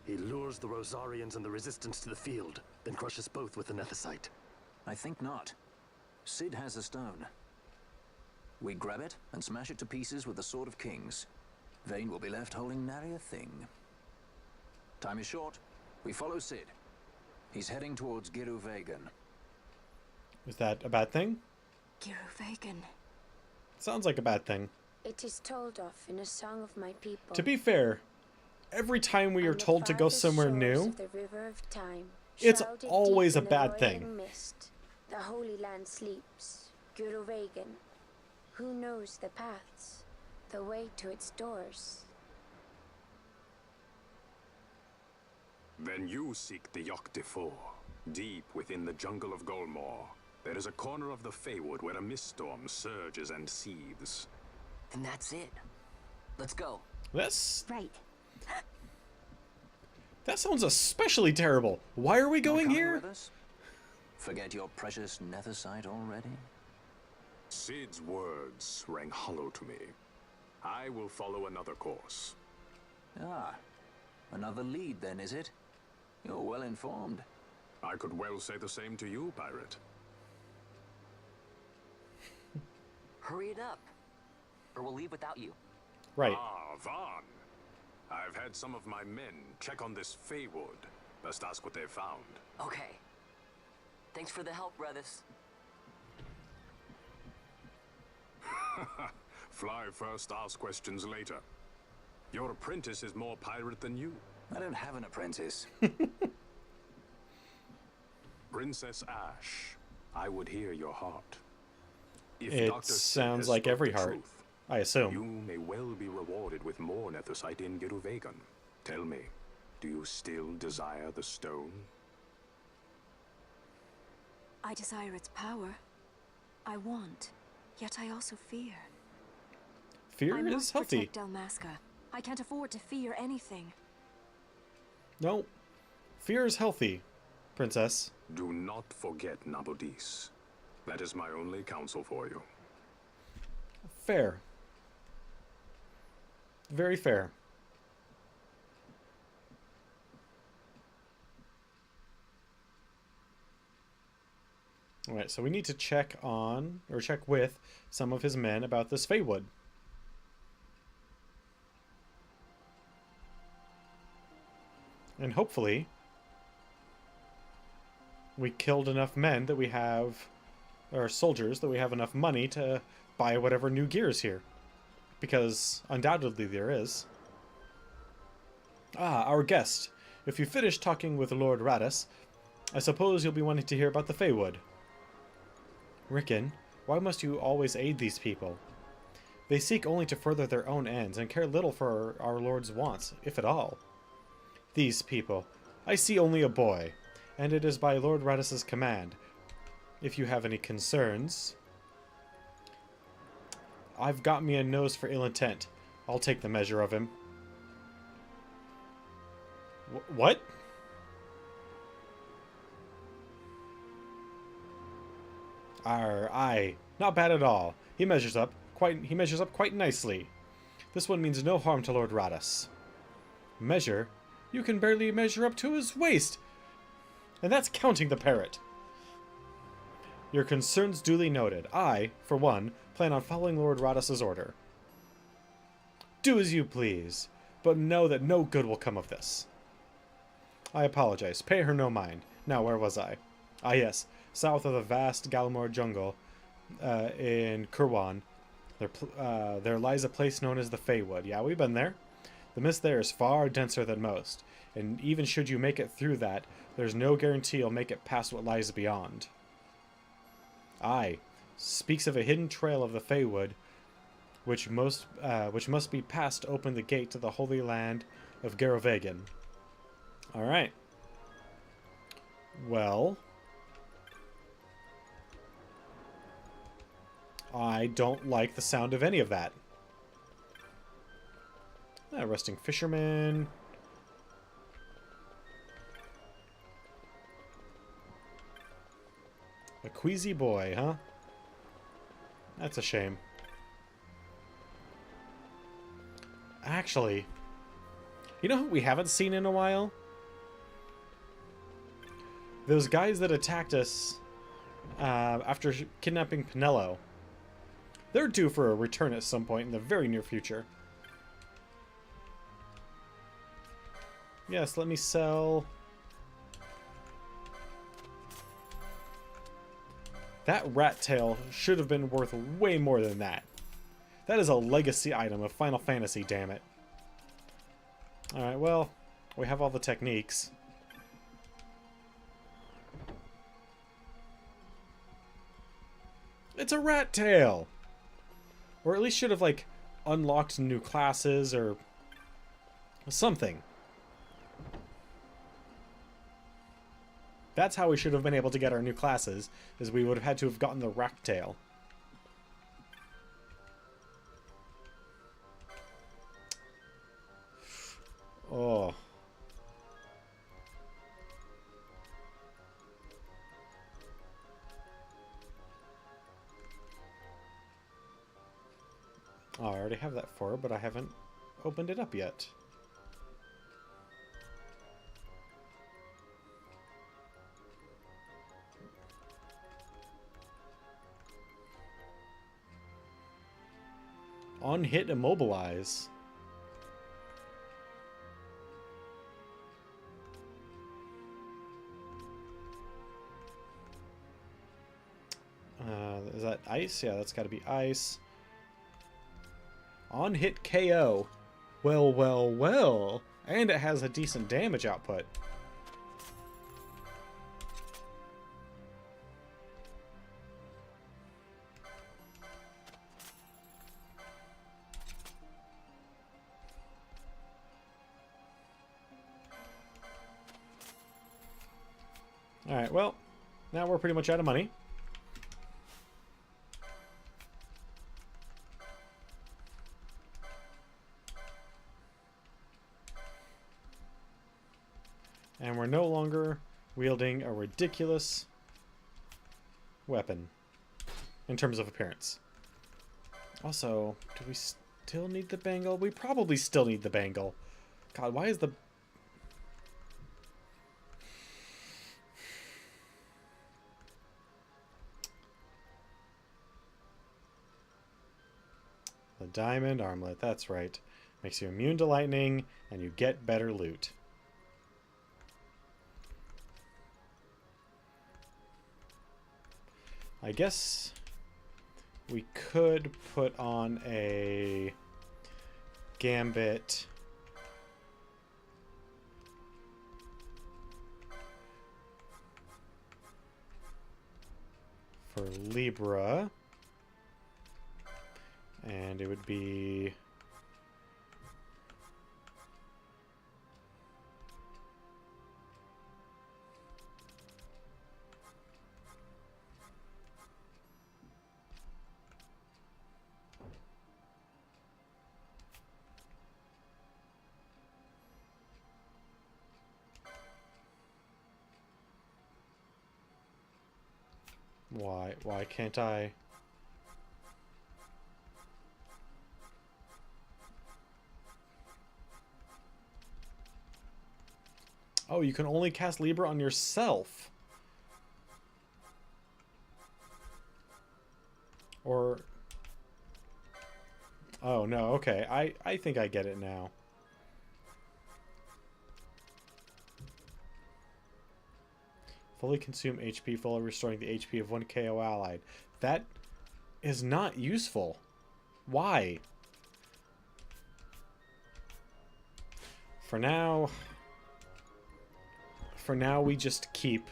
He lures the Rosarians and the Resistance to the field, then crushes both with the Nethicite. I think not. Sid has a stone. We grab it and smash it to pieces with the Sword of Kings. Vane will be left holding nary a thing. Time is short. We follow Sid. He's heading towards Giru Vegan. Is that a bad thing? Giruvegan. Sounds like a bad thing. It is told of in a song of my people. To be fair, every time we are On the told to go farthest somewhere shores new, of the river of time, it's shrouded always deep a in bad roiling thing. Mist, the Holy Land sleeps. Giruvegan. Who knows the paths, the way to its doors? Then you seek the Yogg Defoe. Deep within the jungle of Golmore, there is a corner of the Feywood where a mist storm surges and seethes. And that's it. Let's go. That's... Right. That sounds especially terrible. Why are we going Coming here? with us? Forget your precious Nethicite already? Sid's words rang hollow to me. I will follow another course. Ah, another lead then, is it? You're well informed. I could well say the same to you, pirate. Hurry it up, or we'll leave without you. Right. Ah, Vaughn. I've had some of my men check on this Feywood. Best ask what they've found. Okay. Thanks for the help, brothers. Fly first, ask questions later. Your apprentice is more pirate than you. I don't have an apprentice. Princess Ash, I would hear your heart. If It Dr. Sid sounds has like spoke every the heart, truth, I assume. you may well be rewarded with more Nethicite in Giruvegan. Tell me, do you still desire the stone? I desire its power. I want, yet I also fear. Fear I is must healthy. protect Dalmasca. I can't afford to fear anything. No. Fear is healthy, princess. Do not forget Nabodis. That is my only counsel for you. Fair. Very fair. Alright, so we need to check on, or check with, some of his men about this Feywood. And hopefully, we killed enough men that we have, or soldiers, that we have enough money to buy whatever new gear is here. Because undoubtedly there is. Ah, our guest. If you finish talking with Lord Radis, I suppose you'll be wanting to hear about the Feywood. Rickon, why must you always aid these people? They seek only to further their own ends and care little for our Lord's wants, if at all. These people. I see only a boy, and it is by Lord Radis's command. If you have any concerns... I've got me a nose for ill intent. I'll take the measure of him. What? Aye, not bad at all. He measures up quite nicely. This one means no harm to Lord Radis. Measure? You can barely measure up to his waist. And that's counting the parrot. Your concerns duly noted. I, for one, plan on following Lord Radis's order. Do as you please, but know that no good will come of this. I apologize. Pay her no mind. Now, where was I? Ah, yes. South of the vast Galmor jungle, in Kurwan, there lies a place known as the Feywood. Yeah, we've been there. The mist there is far denser than most, and even should you make it through that, there's no guarantee you'll make it past what lies beyond. Aye, speaks of a hidden trail of the Feywood, which must be passed to open the gate to the holy land of Gerovegan. All right. Well, I don't like the sound of any of that. Resting fisherman. A queasy boy, huh? That's a shame. Actually, you know who we haven't seen in a while? Those guys that attacked us after kidnapping Pinello. They're due for a return at some point in the very near future. Yes, let me sell... That rat tail should have been worth way more than that. That is a legacy item of Final Fantasy, damn it. Alright, well, we have all the techniques. It's a rat tail! Or at least should have, like, unlocked new classes or something. That's how we should have been able to get our new classes, is we would have had to have gotten the rat tail. Oh. Oh, I already have that for her, but I haven't opened it up yet. On hit, immobilize. Is that ice? Yeah, that's got to be ice. On hit KO. Well, well, well. And it has a decent damage output. Alright, well, now we're pretty much out of money. And we're no longer wielding a ridiculous weapon in terms of appearance. Also, do we still need the bangle? We probably still need the bangle. God, why is the... The diamond armlet, that's right. Makes you immune to lightning, and you get better loot. I guess we could put on a gambit for Libra, and it would be why can't I? Oh, you can only cast Libra on yourself. Or... Oh, no, okay. I think I get it now. Fully consume HP, fully restoring the HP of one KO allied. That is not useful. Why? For now, we just keep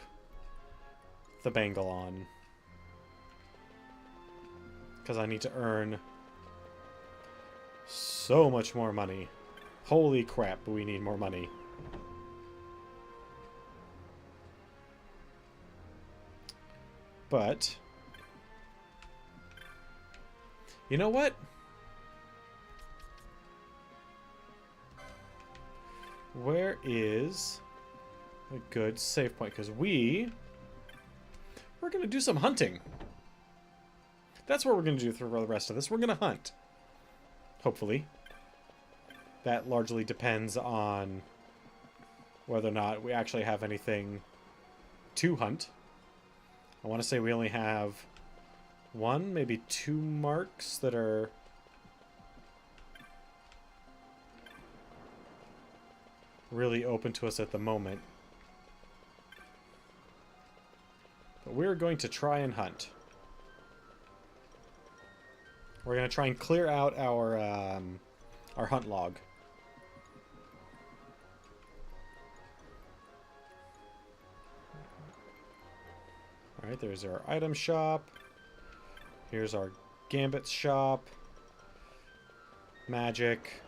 the bangle on. Because I need to earn so much more money. Holy crap, but we need more money. But, you know what? Where is a good save point? Because we're going to do some hunting. That's what we're going to do for the rest of this. We're going to hunt. Hopefully. That largely depends on whether or not we actually have anything to hunt. I want to say we only have one, maybe two marks that are really open to us at the moment. But we're going to try and hunt. We're going to try and clear out our hunt log. Alright, there's our item shop. Here's our gambit shop. Magic.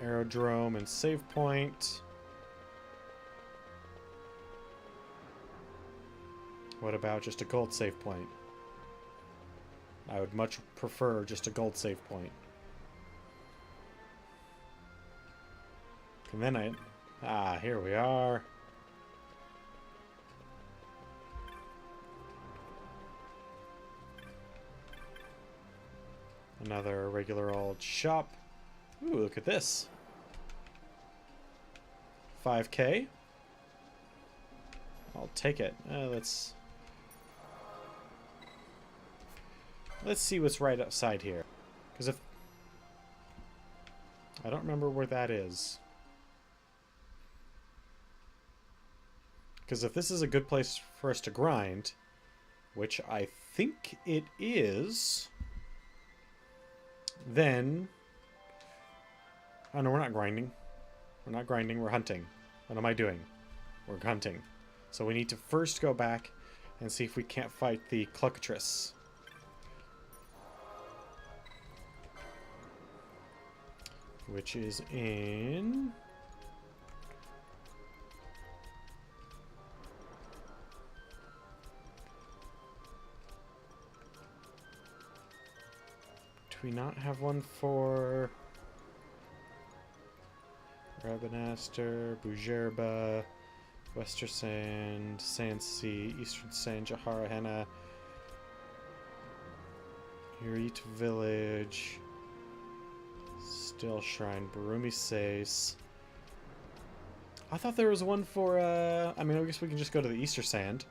Aerodrome and save point. What about just a gold save point? I would much prefer just a gold save point. And then here we are. Another regular old shop. Ooh, look at this. 5K. I'll take it. Let's see what's right outside here. Because if... I don't remember where that is. Because if this is a good place for us to grind, which I think it is, then... Oh no, we're not grinding. We're not grinding, we're hunting. What am I doing? We're hunting. So we need to first go back and see if we can't fight the Cluckatrice. Which is in... we not have one for Rabanaster, Bujerba, Western Sand, Sandsea, Eastern Sand, Jahara Henna, Yurit Village, Still Shrine, Barumi Sais. I thought there was one for, I mean, I guess we can just go to the Easter Sand.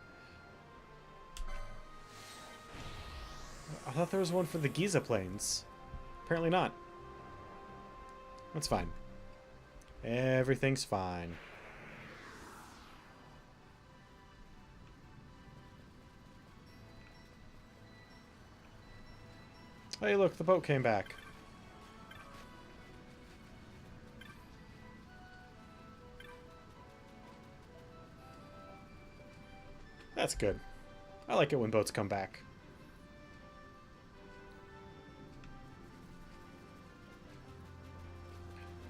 I thought there was one for the Giza Plains. Apparently not. That's fine. Everything's fine. Hey, look, the boat came back. That's good. I like it when boats come back.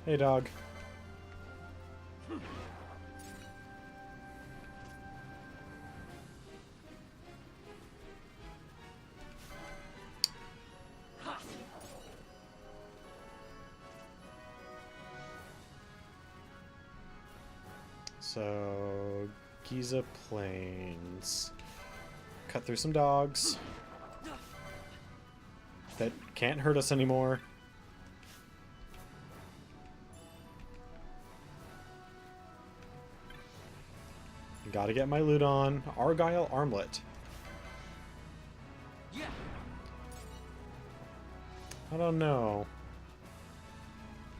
Hey, dog. So, Giza Plains. Cut through some dogs that can't hurt us anymore. Gotta get my loot on. Argyle Armlet. I don't know.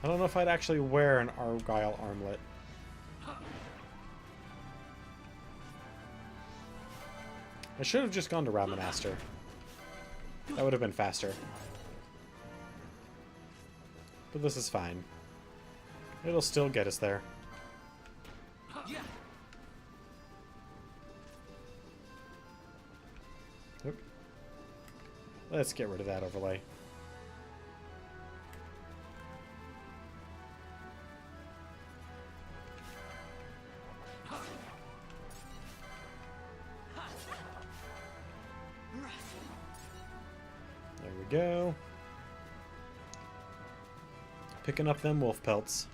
I don't know if I'd actually wear an Argyle Armlet. I should have just gone to Rabanaster. That would have been faster. But this is fine. It'll still get us there. Oop. Let's get rid of that overlay. There we go. Picking up them wolf pelts.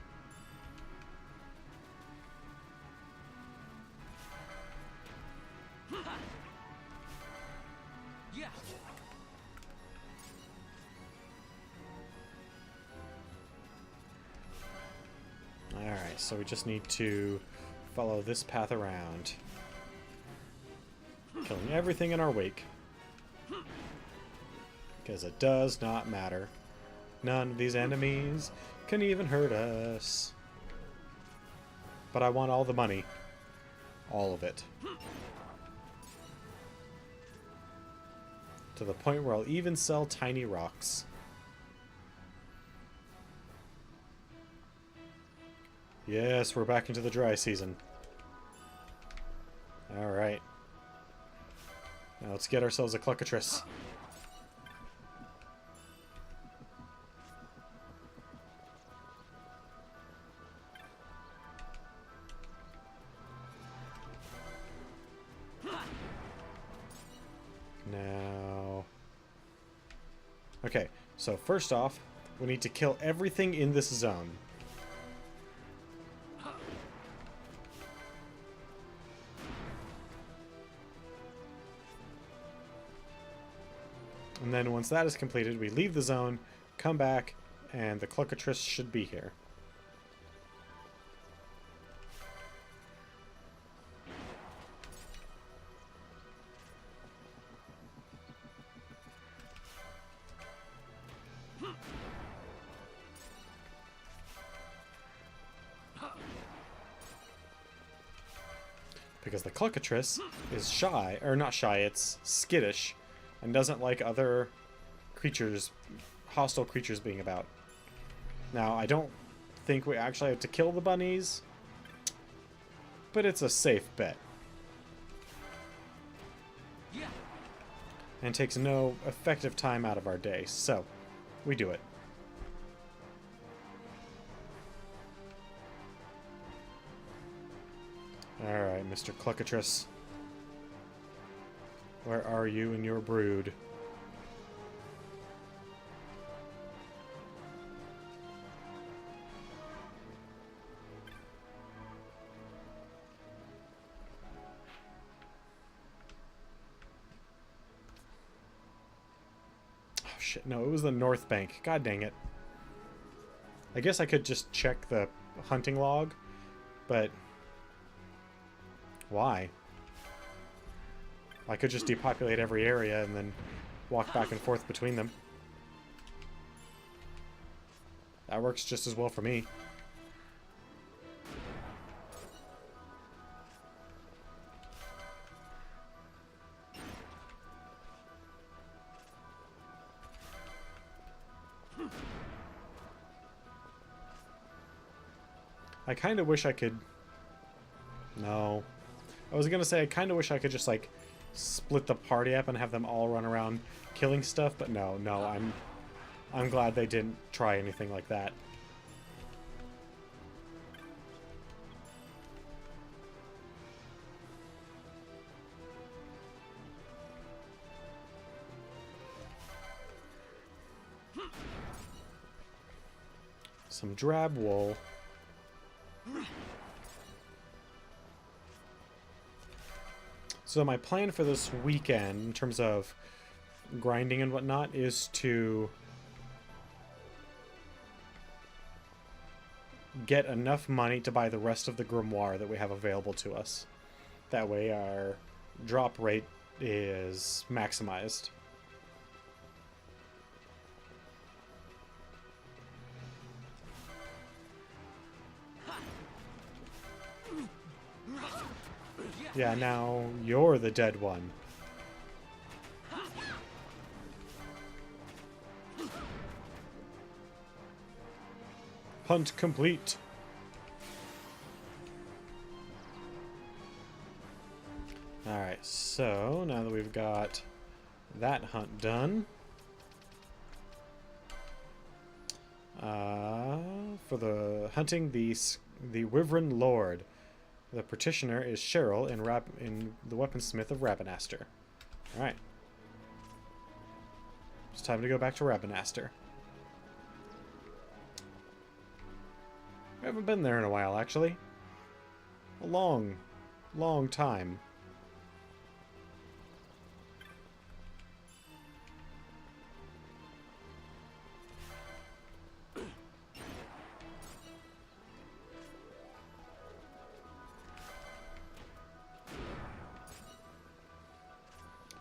Alright, so we just need to follow this path around. Killing everything in our wake. Because it does not matter. None of these enemies can even hurt us. But I want all the money. All of it. To the point where I'll even sell tiny rocks. Yes, we're back into the dry season. Alright. Now let's get ourselves a Cluckatrice. Now... Okay, so first off, we need to kill everything in this zone. And then once that is completed, we leave the zone, come back, and the Cluckatrice should be here. Because the Cluckatrice is shy, or not shy, it's skittish, and doesn't like other creatures, hostile creatures being about. Now, I don't think we actually have to kill the bunnies, but it's a safe bet. And takes no effective time out of our day, so we do it. Alright, Mr. Cluckatrice. Where are you and your brood? shit. No, it was the North Bank. God dang it. I guess I could just check the hunting log, but why? I could just depopulate every area and then walk back and forth between them. That works just as well for me. I kind of wish I could... No. I was gonna say, I kind of wish I could just, like, split the party up and have them all run around killing stuff, but no, I'm glad they didn't try anything like that. Some drab wool. So my plan for this weekend, in terms of grinding and whatnot, is to get enough money to buy the rest of the grimoire that we have available to us. That way our drop rate is maximized. Yeah, now you're the dead one. Hunt complete. Alright, so now that we've got that hunt done, for the hunting the Wyvern Lord, the petitioner is Cheryl in the Weaponsmith of Rabenaster. Alright. It's time to go back to Rabenaster. I haven't been there in a while, actually. A long, long time.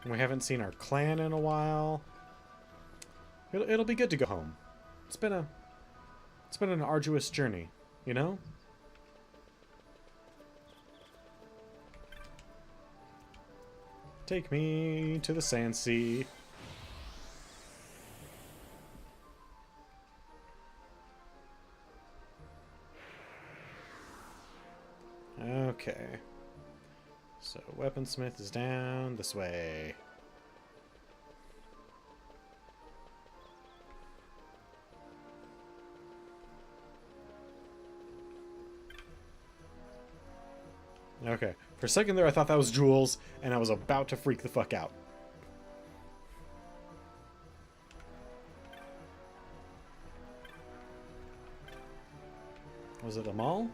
We haven't seen our clan in a while. It'll be good to go home. It's been an arduous journey, you know? Take me to the Sand Sea. Okay. So, Weaponsmith is down this way. Okay. For a second there, I thought that was Jules, and I was about to freak the fuck out. Was it Amal?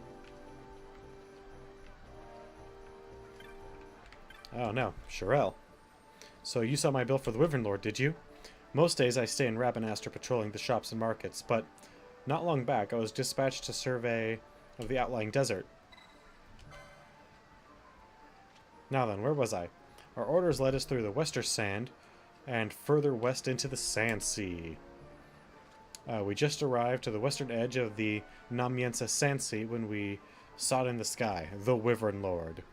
Oh no, Sherelle. So you saw my bill for the Wyvern Lord, did you? Most days I stay in Rabenaster patrolling the shops and markets, but not long back I was dispatched to survey of the outlying desert. Now then, where was I? Our orders led us through the Wester Sand and further west into the Sand Sea. We just arrived to the western edge of the Namiensa Sand Sea when we saw it in the sky, the Wyvern Lord.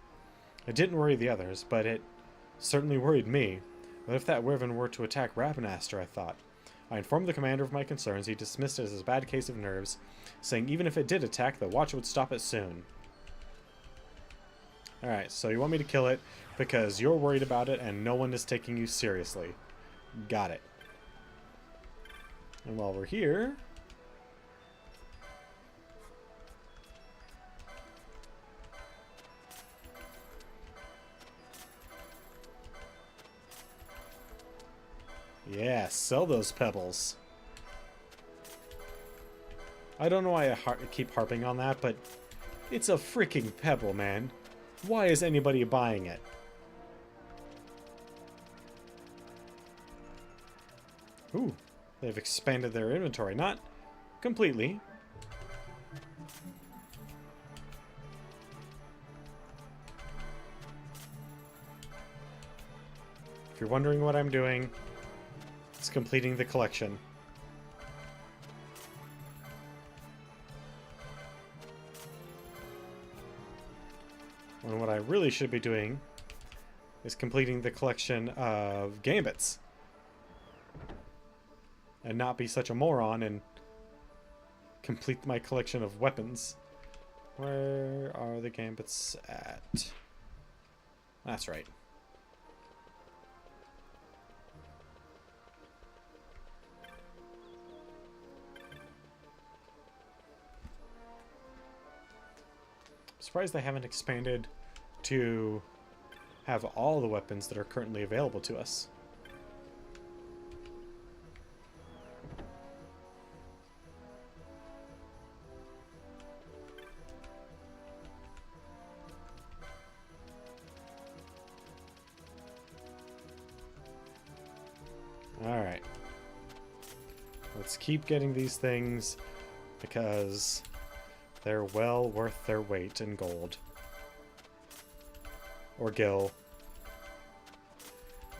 It didn't worry the others, but it certainly worried me. What if that wyvern were to attack Rabenaster, I thought. I informed the commander of my concerns. He dismissed it as a bad case of nerves, saying even if it did attack, the Watch would stop it soon. Alright, so you want me to kill it because you're worried about it and no one is taking you seriously. Got it. And while we're here... yeah, sell those pebbles. I don't know why I keep harping on that, but it's a freaking pebble, man. Why is anybody buying it? Ooh, they've expanded their inventory. Not completely. If you're wondering what I'm doing, it's completing the collection. And what I really should be doing is completing the collection of gambits. And not be such a moron and complete my collection of weapons. Where are the gambits at? That's right. Surprised they haven't expanded to have all the weapons that are currently available to us. Alright. Let's keep getting these things because they're well worth their weight in gold. Or gil.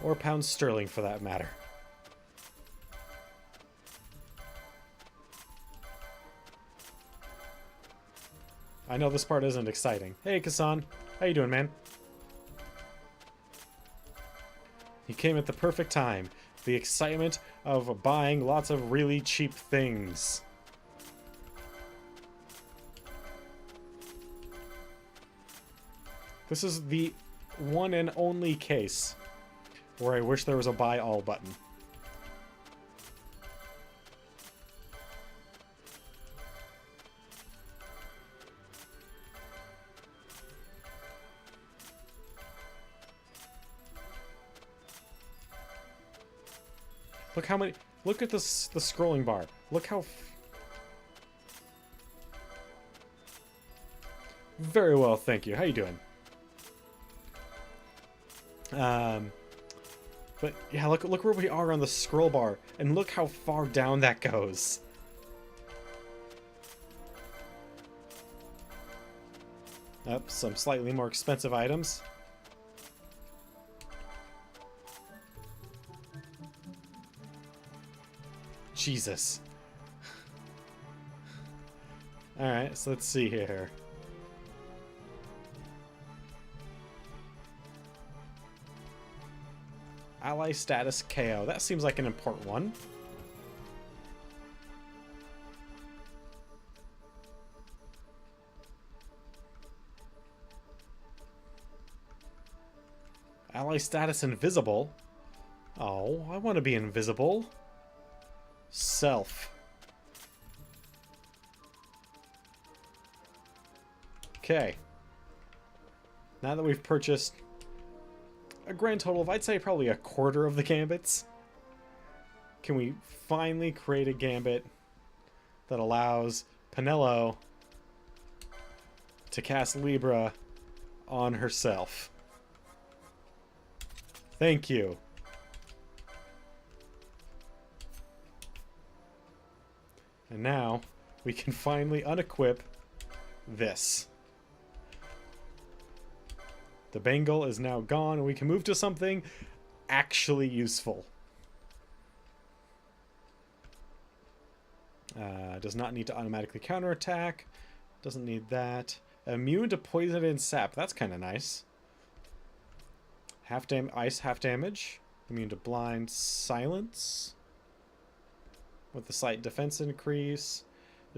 Or pounds sterling for that matter. I know this part isn't exciting. Hey, Kassan. How you doing, man? You came at the perfect time. The excitement of buying lots of really cheap things. This is the one and only case where I wish there was a buy all button. Look how many. Look at this. The scrolling bar. Look how. Very well, thank you. How you doing? But yeah, look where we are on the scroll bar, and look how far down that goes. Up, some slightly more expensive items. Jesus. Alright, so let's see here. Ally status KO. That seems like an important one. Ally status invisible. Oh, I want to be invisible. Self. Okay. Now that we've purchased a grand total of, I'd say, probably a quarter of the gambits, can we finally create a gambit that allows Penelo to cast Libra on herself? Thank you. And now we can finally unequip this. The bangle is now gone, and we can move to something actually useful. Does not need to automatically counterattack. Doesn't need that. Immune to poison and sap. That's kind of nice. Ice half damage. Immune to blind silence. With the slight defense increase.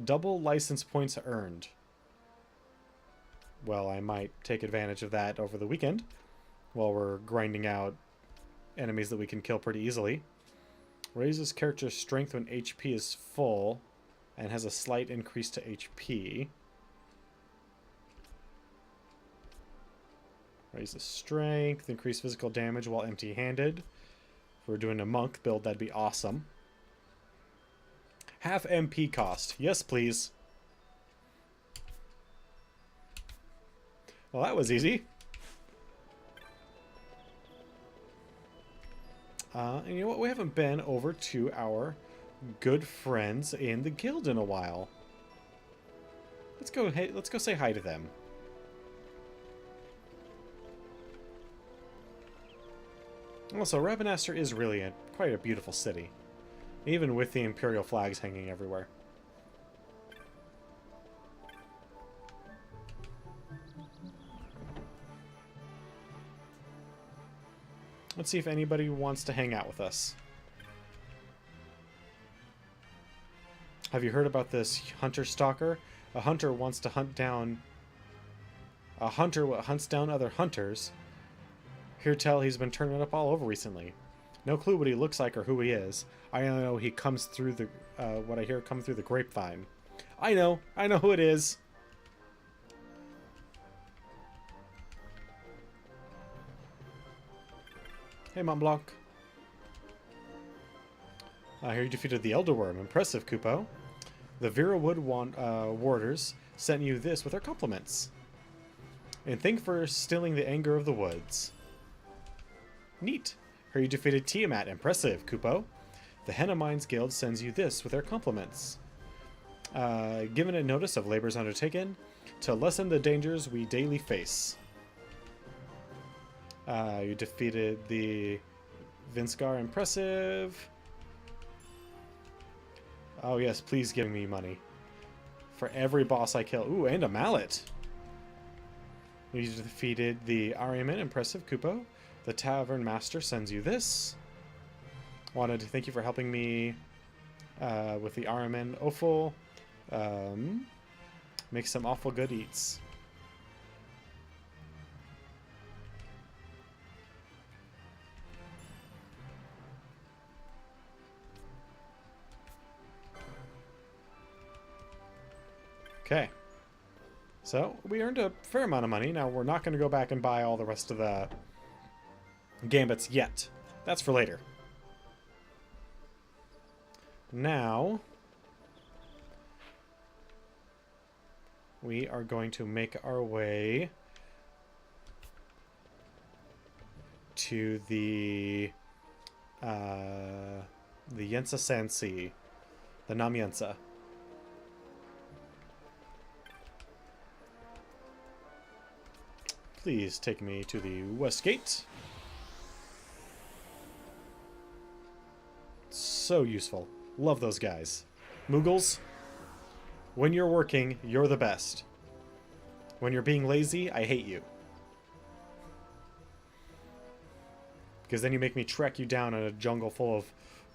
Double license points earned. Well, I might take advantage of that over the weekend while we're grinding out enemies that we can kill pretty easily. Raises character's strength when HP is full and has a slight increase to HP. Raises strength, increase physical damage while empty-handed. If we're doing a monk build, that'd be awesome. Half MP cost. Yes, please. Well, that was easy. And you know what? We haven't been over to our good friends in the guild in a while. Let's go. Hey, let's go say hi to them. Also, Rabanastre is really quite a beautiful city, even with the Imperial flags hanging everywhere. Let's see if anybody wants to hang out with us. Have you heard about this hunter stalker? A hunter wants to hunt down... A hunter hunts down other hunters. Hear tell he's been turning up all over recently. No clue what he looks like or who he is. I only know he comes through the... what I hear come through the grapevine. I know who it is. Hey, Mont Blanc. I hear you defeated the Elder Worm. Impressive, Kupo. The Vera Wood warders sent you this with our compliments. And thank for stilling the anger of the woods. Neat. Heard you defeated Tiamat. Impressive, Kupo. The Henna Mines Guild sends you this with their compliments. Given a notice of labors undertaken to lessen the dangers we daily face. You defeated the Vinskar. Impressive. Oh yes, please give me money. For every boss I kill. Ooh, and a mallet. You defeated the Ariaman. Impressive, Kupo. The Tavern Master sends you this. Wanted to thank you for helping me with the Ariaman offal. Make some awful good eats. Okay. So, we earned a fair amount of money. Now, we're not going to go back and buy all the rest of the gambits yet. That's for later. Now, we are going to make our way to the Yensa Sansi, the Namyensa. Please take me to the West Gate. So useful. Love those guys. Moogles, when you're working, you're the best. When you're being lazy, I hate you. Because then you make me trek you down in a jungle full of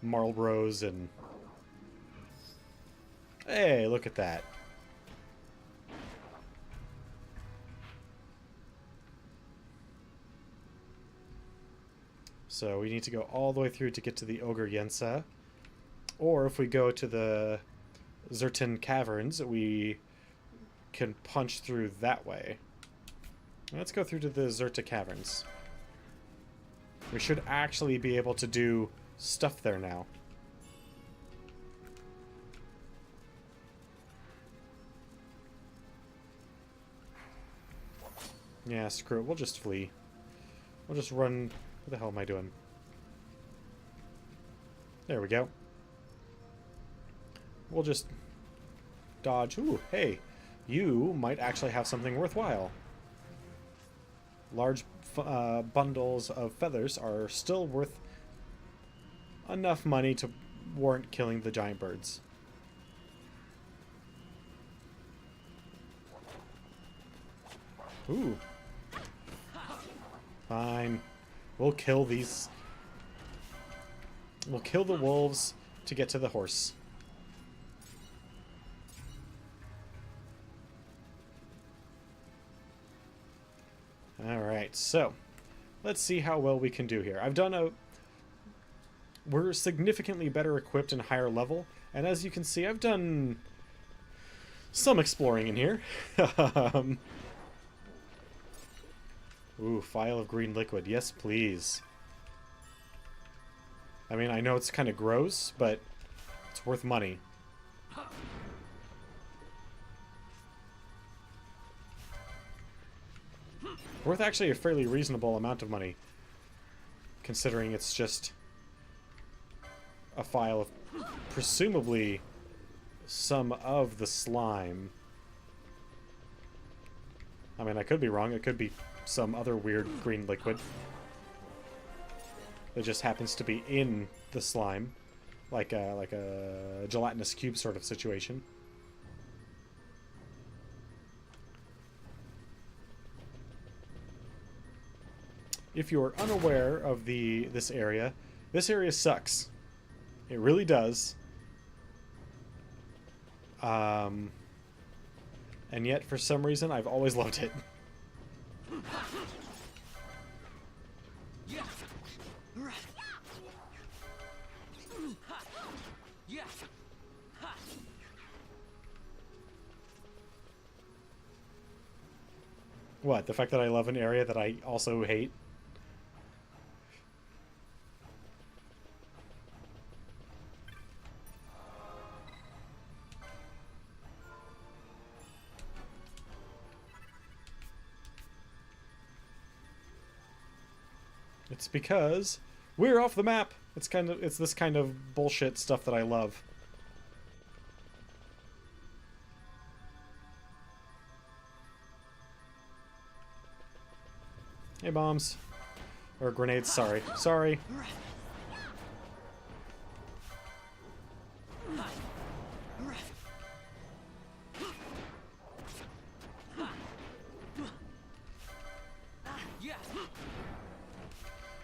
Marlboros and... Hey, look at that. So we need to go all the way through to get to the Ogre Yensa. Or if we go to the Zertan Caverns, we can punch through that way. Let's go through to the Zerta Caverns. We should actually be able to do stuff there now. Yeah, screw it. We'll just flee. We'll just run... What the hell am I doing? There we go. We'll just dodge. Ooh, hey. You might actually have something worthwhile. Large bundles of feathers are still worth enough money to warrant killing the giant birds. Ooh. Fine. We'll kill these. We'll kill the wolves to get to the horse. Alright, so let's see how well we can do here. We're significantly better equipped and higher level, and as you can see, I've done some exploring in here. Ooh, phial of green liquid. Yes, please. I mean, I know it's kind of gross, but it's worth money. Worth actually a fairly reasonable amount of money, considering it's just a phial of presumably some of the slime. I mean, I could be wrong. It could be some other weird green liquid that just happens to be in the slime, like a gelatinous cube sort of situation. If you're unaware of this area sucks. It really does. And yet, for some reason, I've always loved it. What? The fact that I love an area that I also hate? It's because we're off the map. It's this kind of bullshit stuff that I love. Hey, bombs. Or grenades, sorry. Sorry.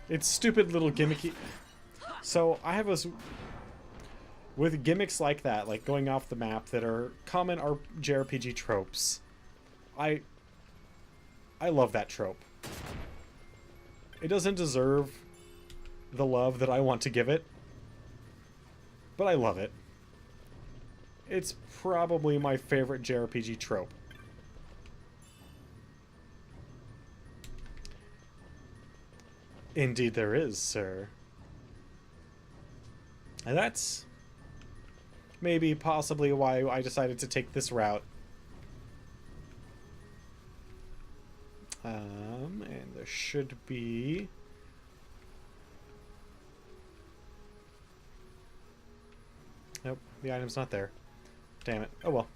It's stupid little gimmicky. So I have with gimmicks like that, like going off the map, that are common JRPG tropes. I love that trope. It doesn't deserve the love that I want to give it, but I love it. It's probably my favorite JRPG trope. Indeed there is, sir. And that's maybe possibly why I decided to take this route. And there should be... Nope, the item's not there. Damn it. Oh well.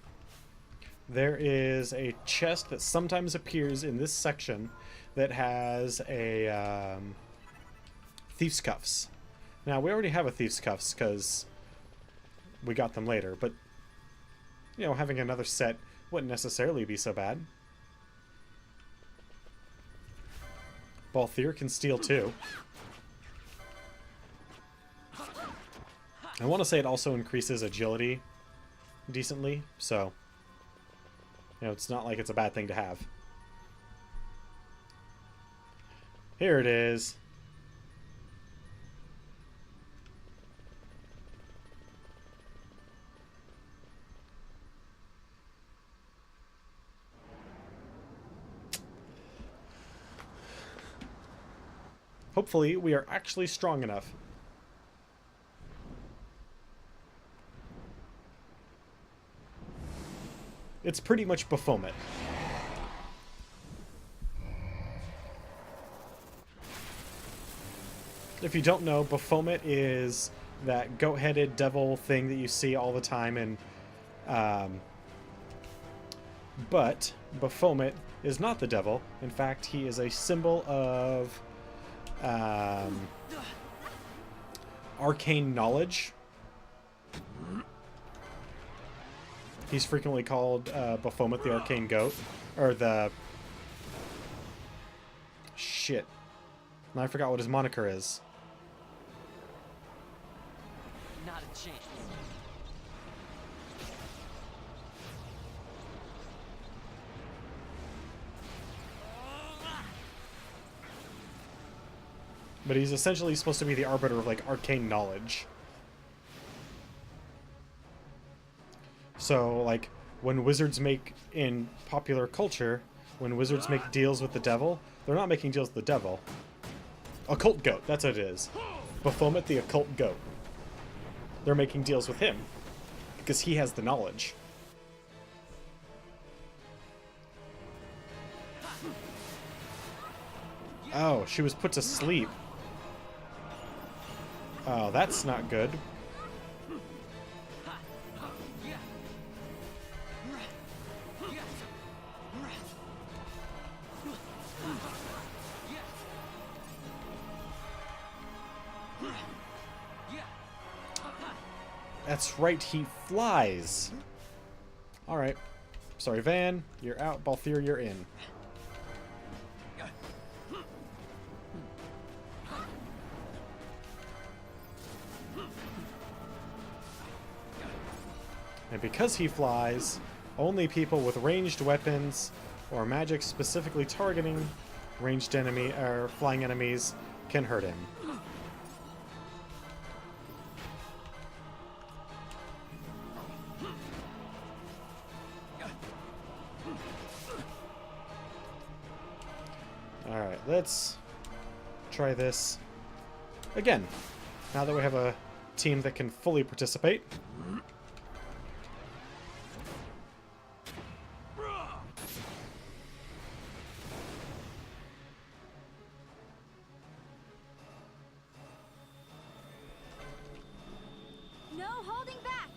There is a chest that sometimes appears in this section that has a thief's cuffs. Now, we already have a thief's cuffs because we got them later, but, you know, having another set wouldn't necessarily be so bad. Balthier can steal too. I want to say it also increases agility decently, so, you know, it's not like it's a bad thing to have. Here it is. Hopefully, we are actually strong enough. It's pretty much Baphomet. If you don't know, Baphomet is that goat-headed devil thing that you see all the time in... but Baphomet is not the devil. In fact, he is a symbol of arcane knowledge. He's frequently called Baphomet the Arcane Goat. Or the... Shit. Now I forgot what his moniker is. Not a chance. But he's essentially supposed to be the arbiter of, like, arcane knowledge. So, like, when wizards make, in popular culture, when wizards make deals with the devil, they're not making deals with the devil. Occult goat, that's what it is. Baphomet the occult goat. They're making deals with him. Because he has the knowledge. Oh, she was put to sleep. Oh, that's not good. That's right, he flies. Alright. Sorry, Van. You're out. Balthier, you're in. And because he flies, only people with ranged weapons or magic specifically targeting ranged enemy or flying enemies can hurt him. Alright, let's try this again. Now that we have a team that can fully participate. No holding back.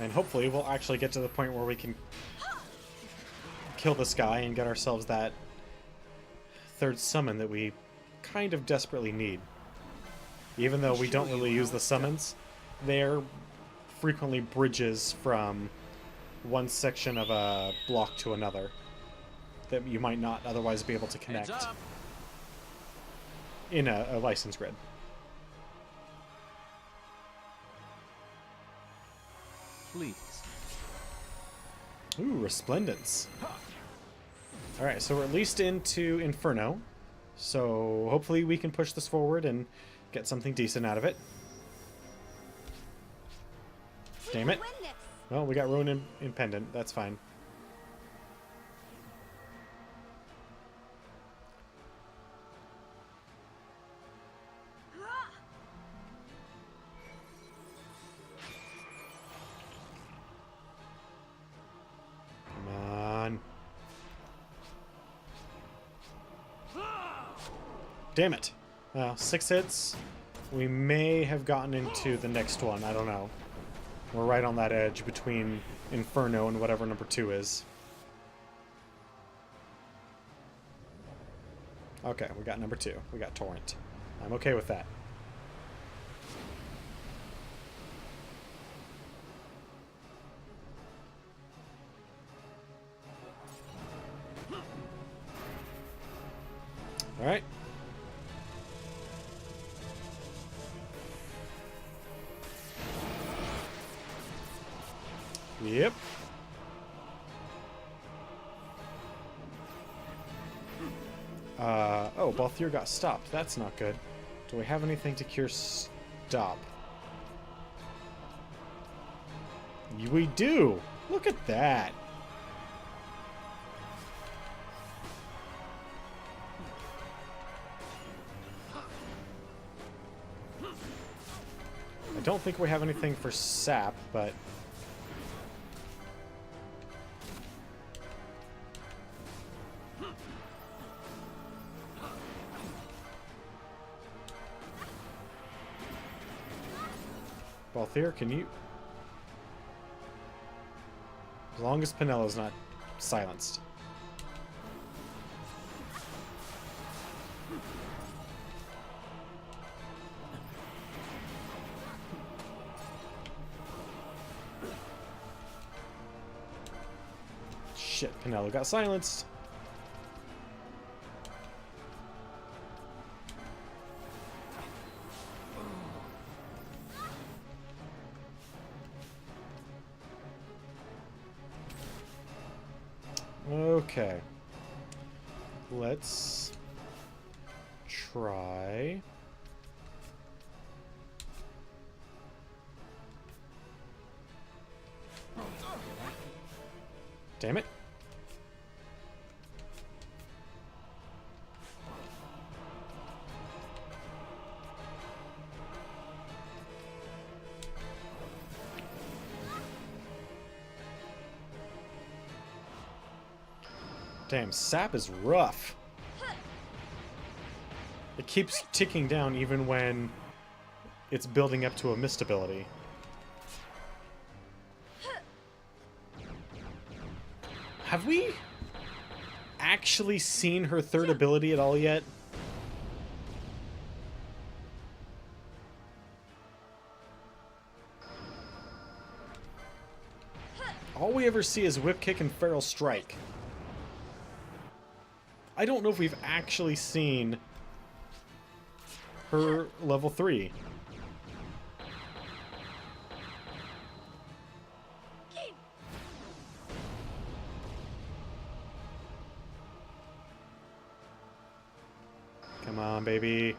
And hopefully we'll actually get to the point where we can kill this guy and get ourselves that third summon that we kind of desperately need. Even though we don't really use the summons, they're frequently bridges from one section of a block to another that you might not otherwise be able to connect in a license grid. Please. Ooh, Resplendence. Alright, so we're at least into Inferno. So hopefully we can push this forward and get something decent out of it. Damn it. Well, we got Ronin in Pendant. That's fine. Come on. Damn it. Well, 6 hits. We may have gotten into the next one. I don't know. We're right on that edge between Inferno and whatever number 2 is. Okay, we got number 2. We got Torrent. I'm okay with that. Alright. Yep. Oh, Balthier got stopped. That's not good. Do we have anything to cure stop? We do! Look at that! I don't think we have anything for sap, but... Balthier, can you... As long as Pinella's not silenced. Shit, Pinella got silenced. Okay. Let's try... Damn it. Damn, sap is rough. It keeps ticking down even when it's building up to a mist ability. Have we actually seen her third ability at all yet? all we ever see is Whip Kick and Feral Strike. I don't know if we've actually seen her level 3. Come on, baby.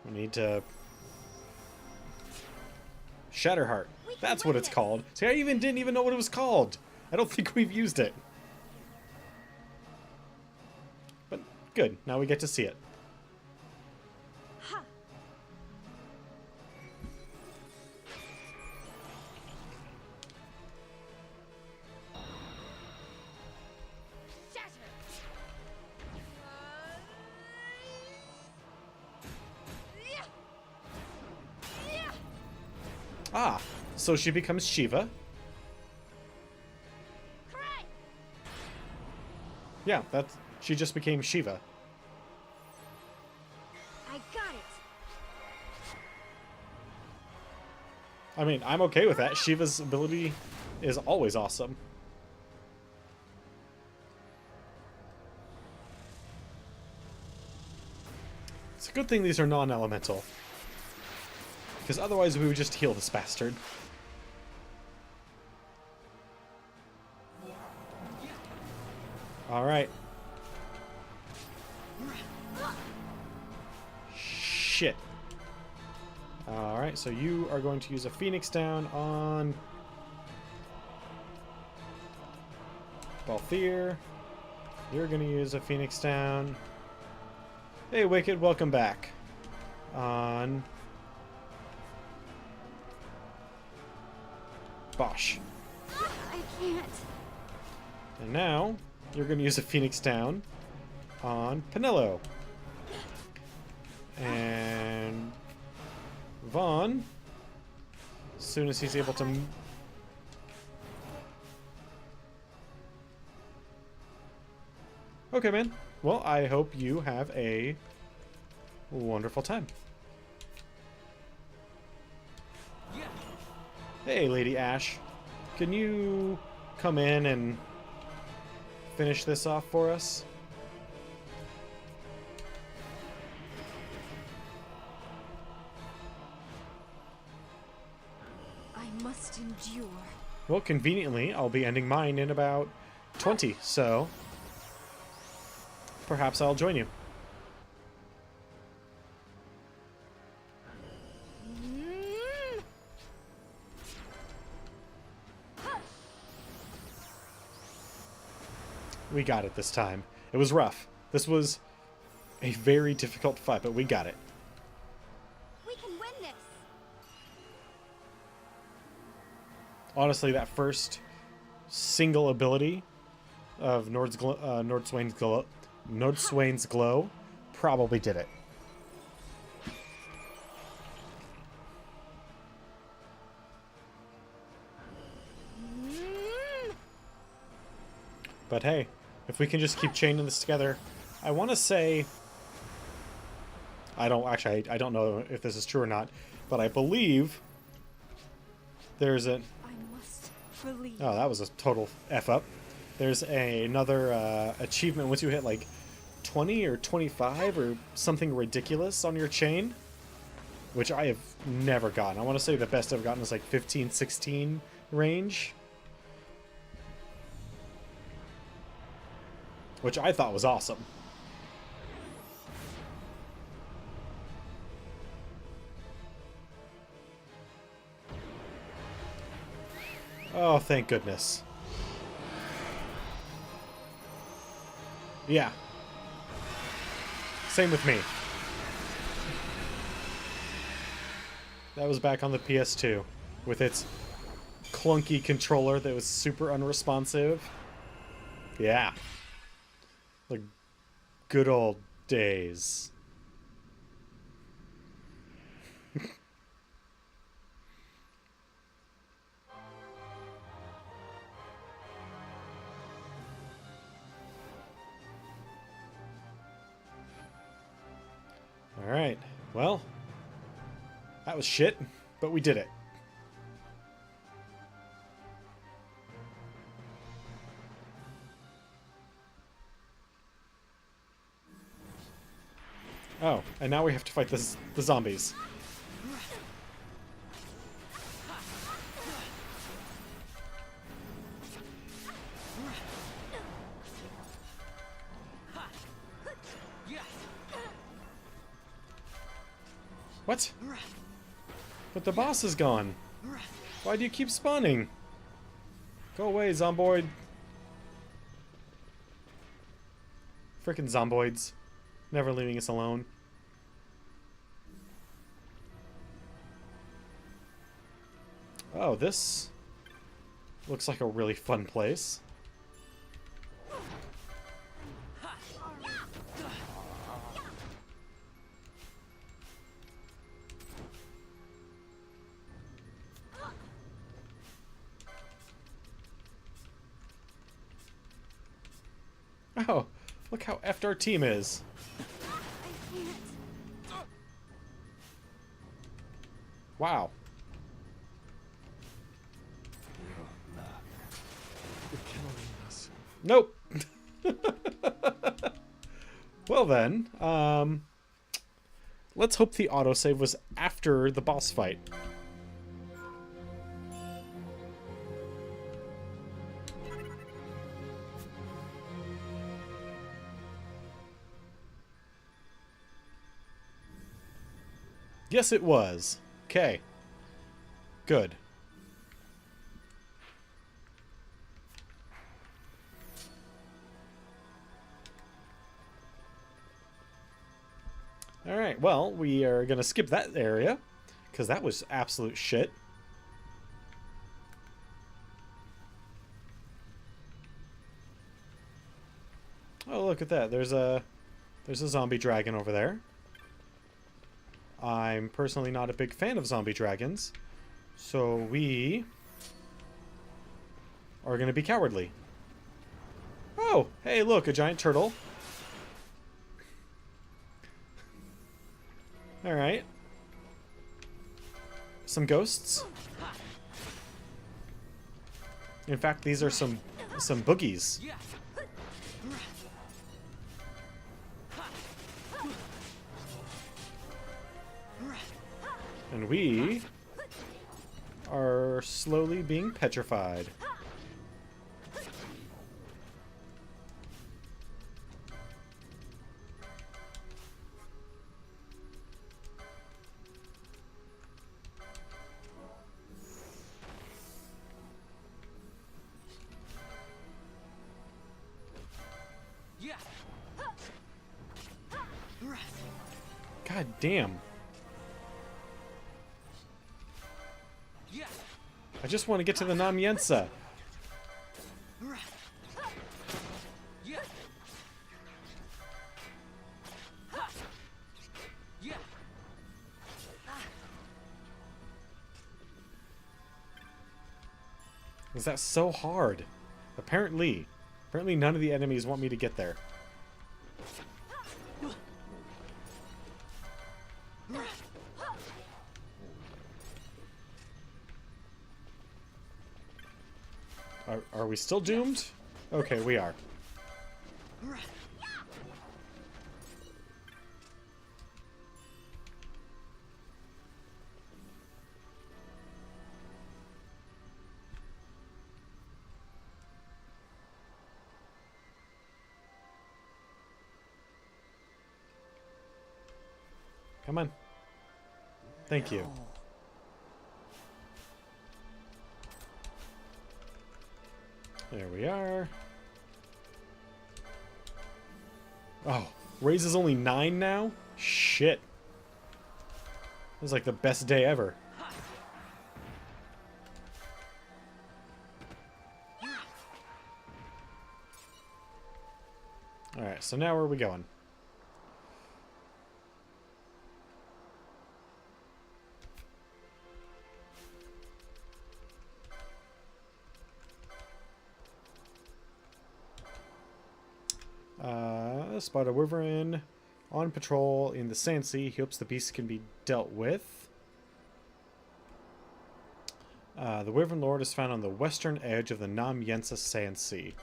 We need to... Shatterheart. That's what it's called. See, I didn't even know what it was called. I don't think we've used it. But good. Now we get to see it. Ah, so she becomes Shiva. Yeah, she just became Shiva. I got it. I mean, I'm okay with that. Shiva's ability is always awesome. It's a good thing these are non-elemental. Because otherwise we would just heal this bastard. Alright. Shit. Alright, so you are going to use a Phoenix Down on Balthier. You're going to use a Phoenix Down. Hey, Wicked, welcome back. On Bosch. I can't. And now, you're going to use a Phoenix Down on Penello. And Vaughn, as soon as he's able to... Okay, man. Well, I hope you have a wonderful time. Hey, Lady Ash. Can you come in and finish this off for us? I must endure. Well, conveniently, I'll be ending mine in about 20, so perhaps I'll join you. We got it this time. It was rough. This was a very difficult fight, but we got it. We can win this. Honestly, that first single ability of Nordswain's Glow probably did it. But hey, if we can just keep chaining this together, I want to say... I don't know if this is true or not, but I believe there's a... I must believe. Oh, that was a total F up. There's another achievement once you hit like 20 or 25 or something ridiculous on your chain, which I have never gotten. I want to say the best I've gotten is like 15, 16 range, which I thought was awesome. Oh, thank goodness. Yeah. Same with me. That was back on the PS2 with its clunky controller that was super unresponsive. Yeah. The good old days. Alright, well, That was shit, but we did it. Oh, and now we have to fight the zombies. What? But the boss is gone. Why do you keep spawning? Go away, zomboid. Frickin' zomboids. Never leaving us alone. Oh, this looks like a really fun place. Oh, look how effed our team is. Wow. Nope. Well then, let's hope the autosave was after the boss fight. Yes, it was. Okay. Good. Alright, well, we are going to skip that area, because that was absolute shit. Oh, look at that. There's a zombie dragon over there. I'm personally not a big fan of zombie dragons, so we are going to be cowardly. Oh, hey, look, a giant turtle. Alright. Some ghosts. In fact, these are some boogies. And we are slowly being petrified. God damn. I just want to get to the Namiensa. Is that so hard? Apparently none of the enemies want me to get there. Are we still doomed? Okay, we are. Come on. Thank you. There we are. Oh, Raise is only 9 now? Shit. This is like the best day ever. Alright, so now where are we going? Spot a wyvern on patrol in the Sand Sea. He hopes the beast can be dealt with. The Wyvern Lord is found on the western edge of the Nam Yensa Sand Sea.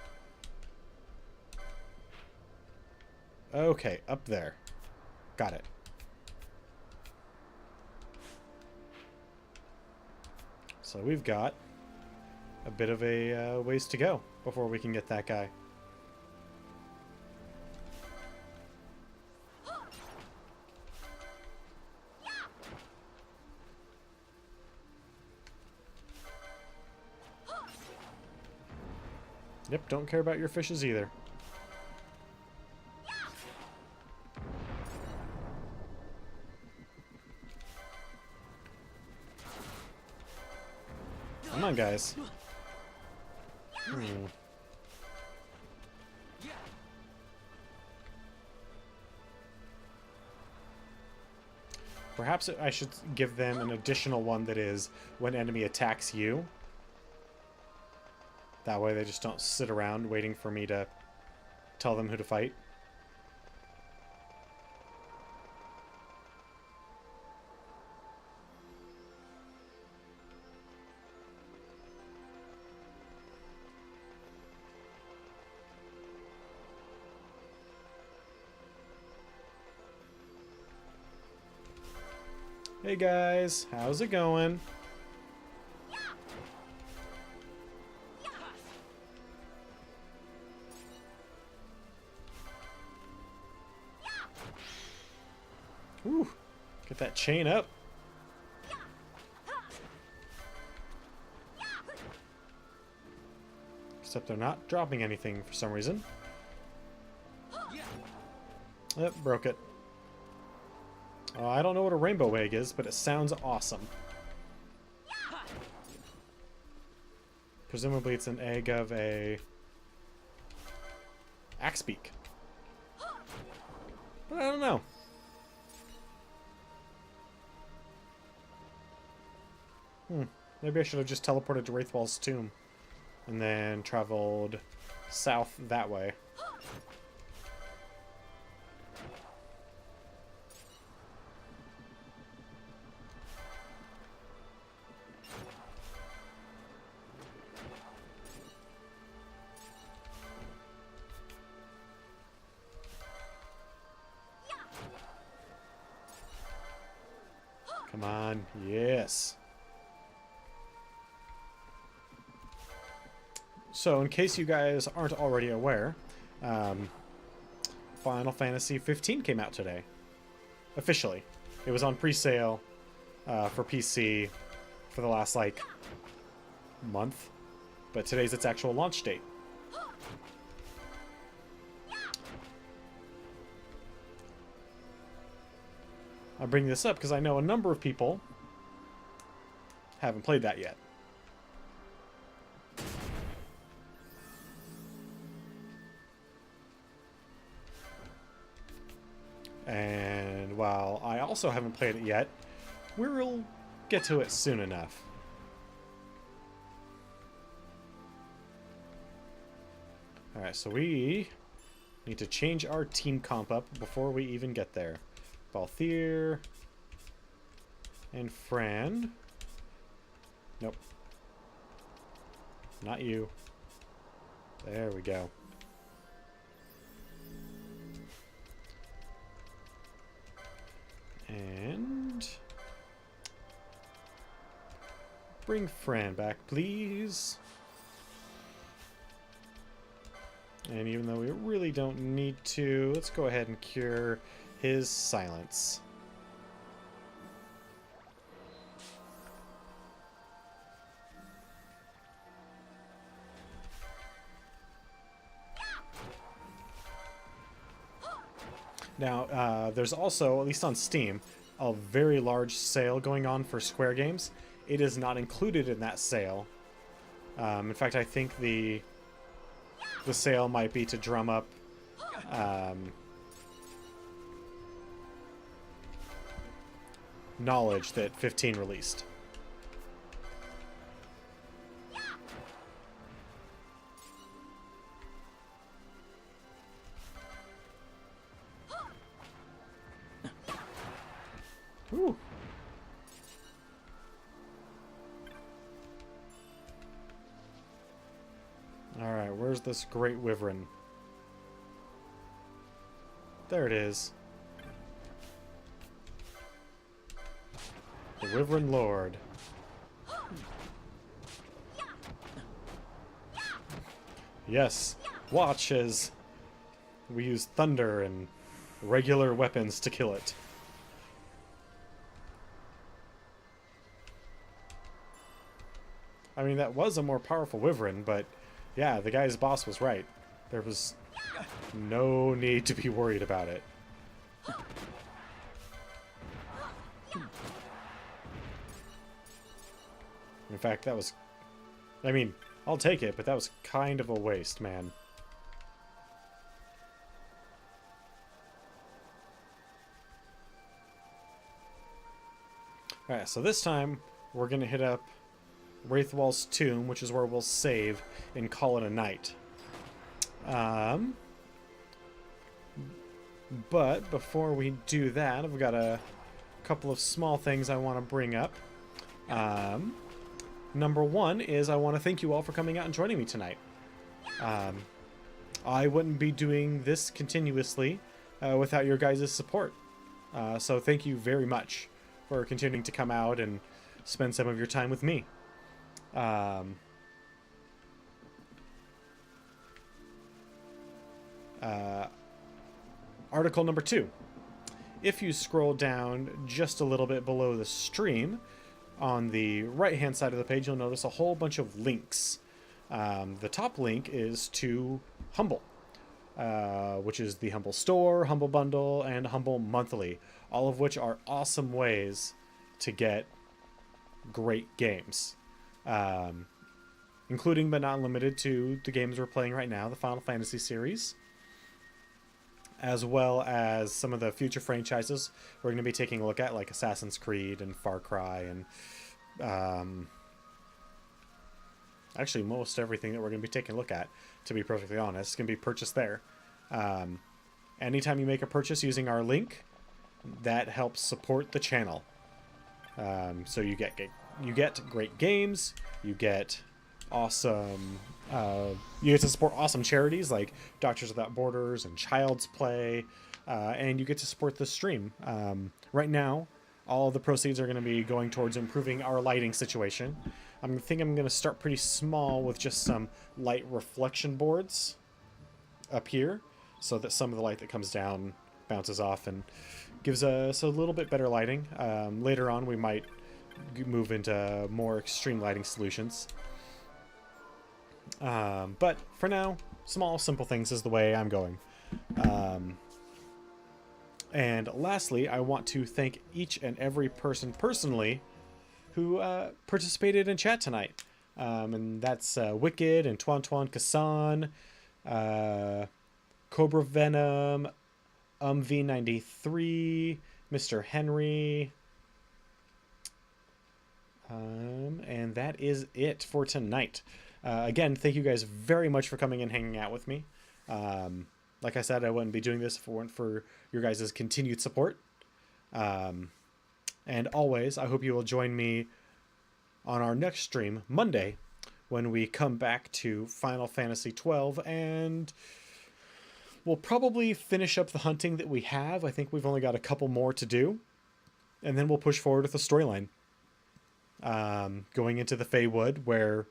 Okay, up there. Got it. So we've got a bit of a ways to go before we can get that guy. Yep, don't care about your fishes either. Come on, guys. Perhaps I should give them an additional one that is when enemy attacks you. That way they just don't sit around waiting for me to tell them who to fight. Hey guys, how's it going? Ooh, get that chain up. Except they're not dropping anything for some reason. Yep, broke it. I don't know what a rainbow egg is, but it sounds awesome. Presumably it's an egg of a axebeak. But I don't know. Maybe I should have just teleported to Wraithwall's tomb and then traveled south that way. Come on, yes. So, in case you guys aren't already aware, Final Fantasy 15 came out today. Officially. It was on pre-sale for PC for the last, like, month. But today's its actual launch date. I bring this up because I know a number of people haven't played that yet. And while I also haven't played it yet, we'll get to it soon enough. Alright, so we need to change our team comp up before we even get there. Balthier and Fran. Nope. Not you. There we go. And bring Fran back, please. And even though we really don't need to, let's go ahead and cure his silence. Now, there's also, at least on Steam, a very large sale going on for Square Games. It is not included in that sale. In fact, I think the sale might be to drum up knowledge that 15 released. Ooh. this great wyvern? There it is. The Wyvern Lord. Yes, watch as we use thunder and regular weapons to kill it. I mean, that was a more powerful wyvern, but yeah, the guy's boss was right. There was no need to be worried about it. In fact, that was... I mean, I'll take it, but that was kind of a waste, man. Alright, so this time, we're going to hit up Wraithwall's tomb, which is where we'll save and call it a night. But before we do that, I've got a couple of small things I want to bring up. Number one is I want to thank you all for coming out and joining me tonight. I wouldn't be doing this continuously without your guys' support. So thank you very much for continuing to come out and spend some of your time with me. Article number 2. If you scroll down just a little bit below the stream, on the right-hand side of the page, you'll notice a whole bunch of links. The top link is to Humble, which is the Humble Store, Humble Bundle, and Humble Monthly, all of which are awesome ways to get great games. Including but not limited to the games we're playing right now, the Final Fantasy series, as well as some of the future franchises we're going to be taking a look at, like Assassin's Creed and Far Cry, and actually most everything that we're going to be taking a look at, to be perfectly honest, can be purchased there. Anytime you make a purchase using our link, that helps support the channel. So you get great games, you get awesome, you get to support awesome charities like Doctors Without Borders and Child's Play, and you get to support the stream. Right now, all of the proceeds are going to be going towards improving our lighting situation. I think I'm going to start pretty small with just some light reflection boards up here, so that some of the light that comes down bounces off and gives us a little bit better lighting. Later on, we might move into more extreme lighting solutions. But for now, small, simple things is the way I'm going. And lastly, I want to thank each and every person personally who participated in chat tonight. And that's Wicked and Twan Kassan, Cobra Venom, V93, Mr. Henry. And that is it for tonight. Again, thank you guys very much for coming and hanging out with me. Like I said, I wouldn't be doing this if it weren't for your guys' continued support. And always, I hope you will join me on our next stream, Monday, when we come back to Final Fantasy 12, and we'll probably finish up the hunting that we have. I think we've only got a couple more to do, and then we'll push forward with the storyline. Going into the Feywood, where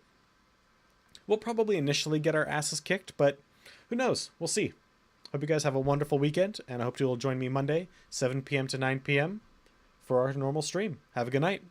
we'll probably initially get our asses kicked, but who knows? We'll see. Hope you guys have a wonderful weekend, and I hope you'll join me Monday, 7 p.m. to 9 p.m. for our normal stream. Have a good night.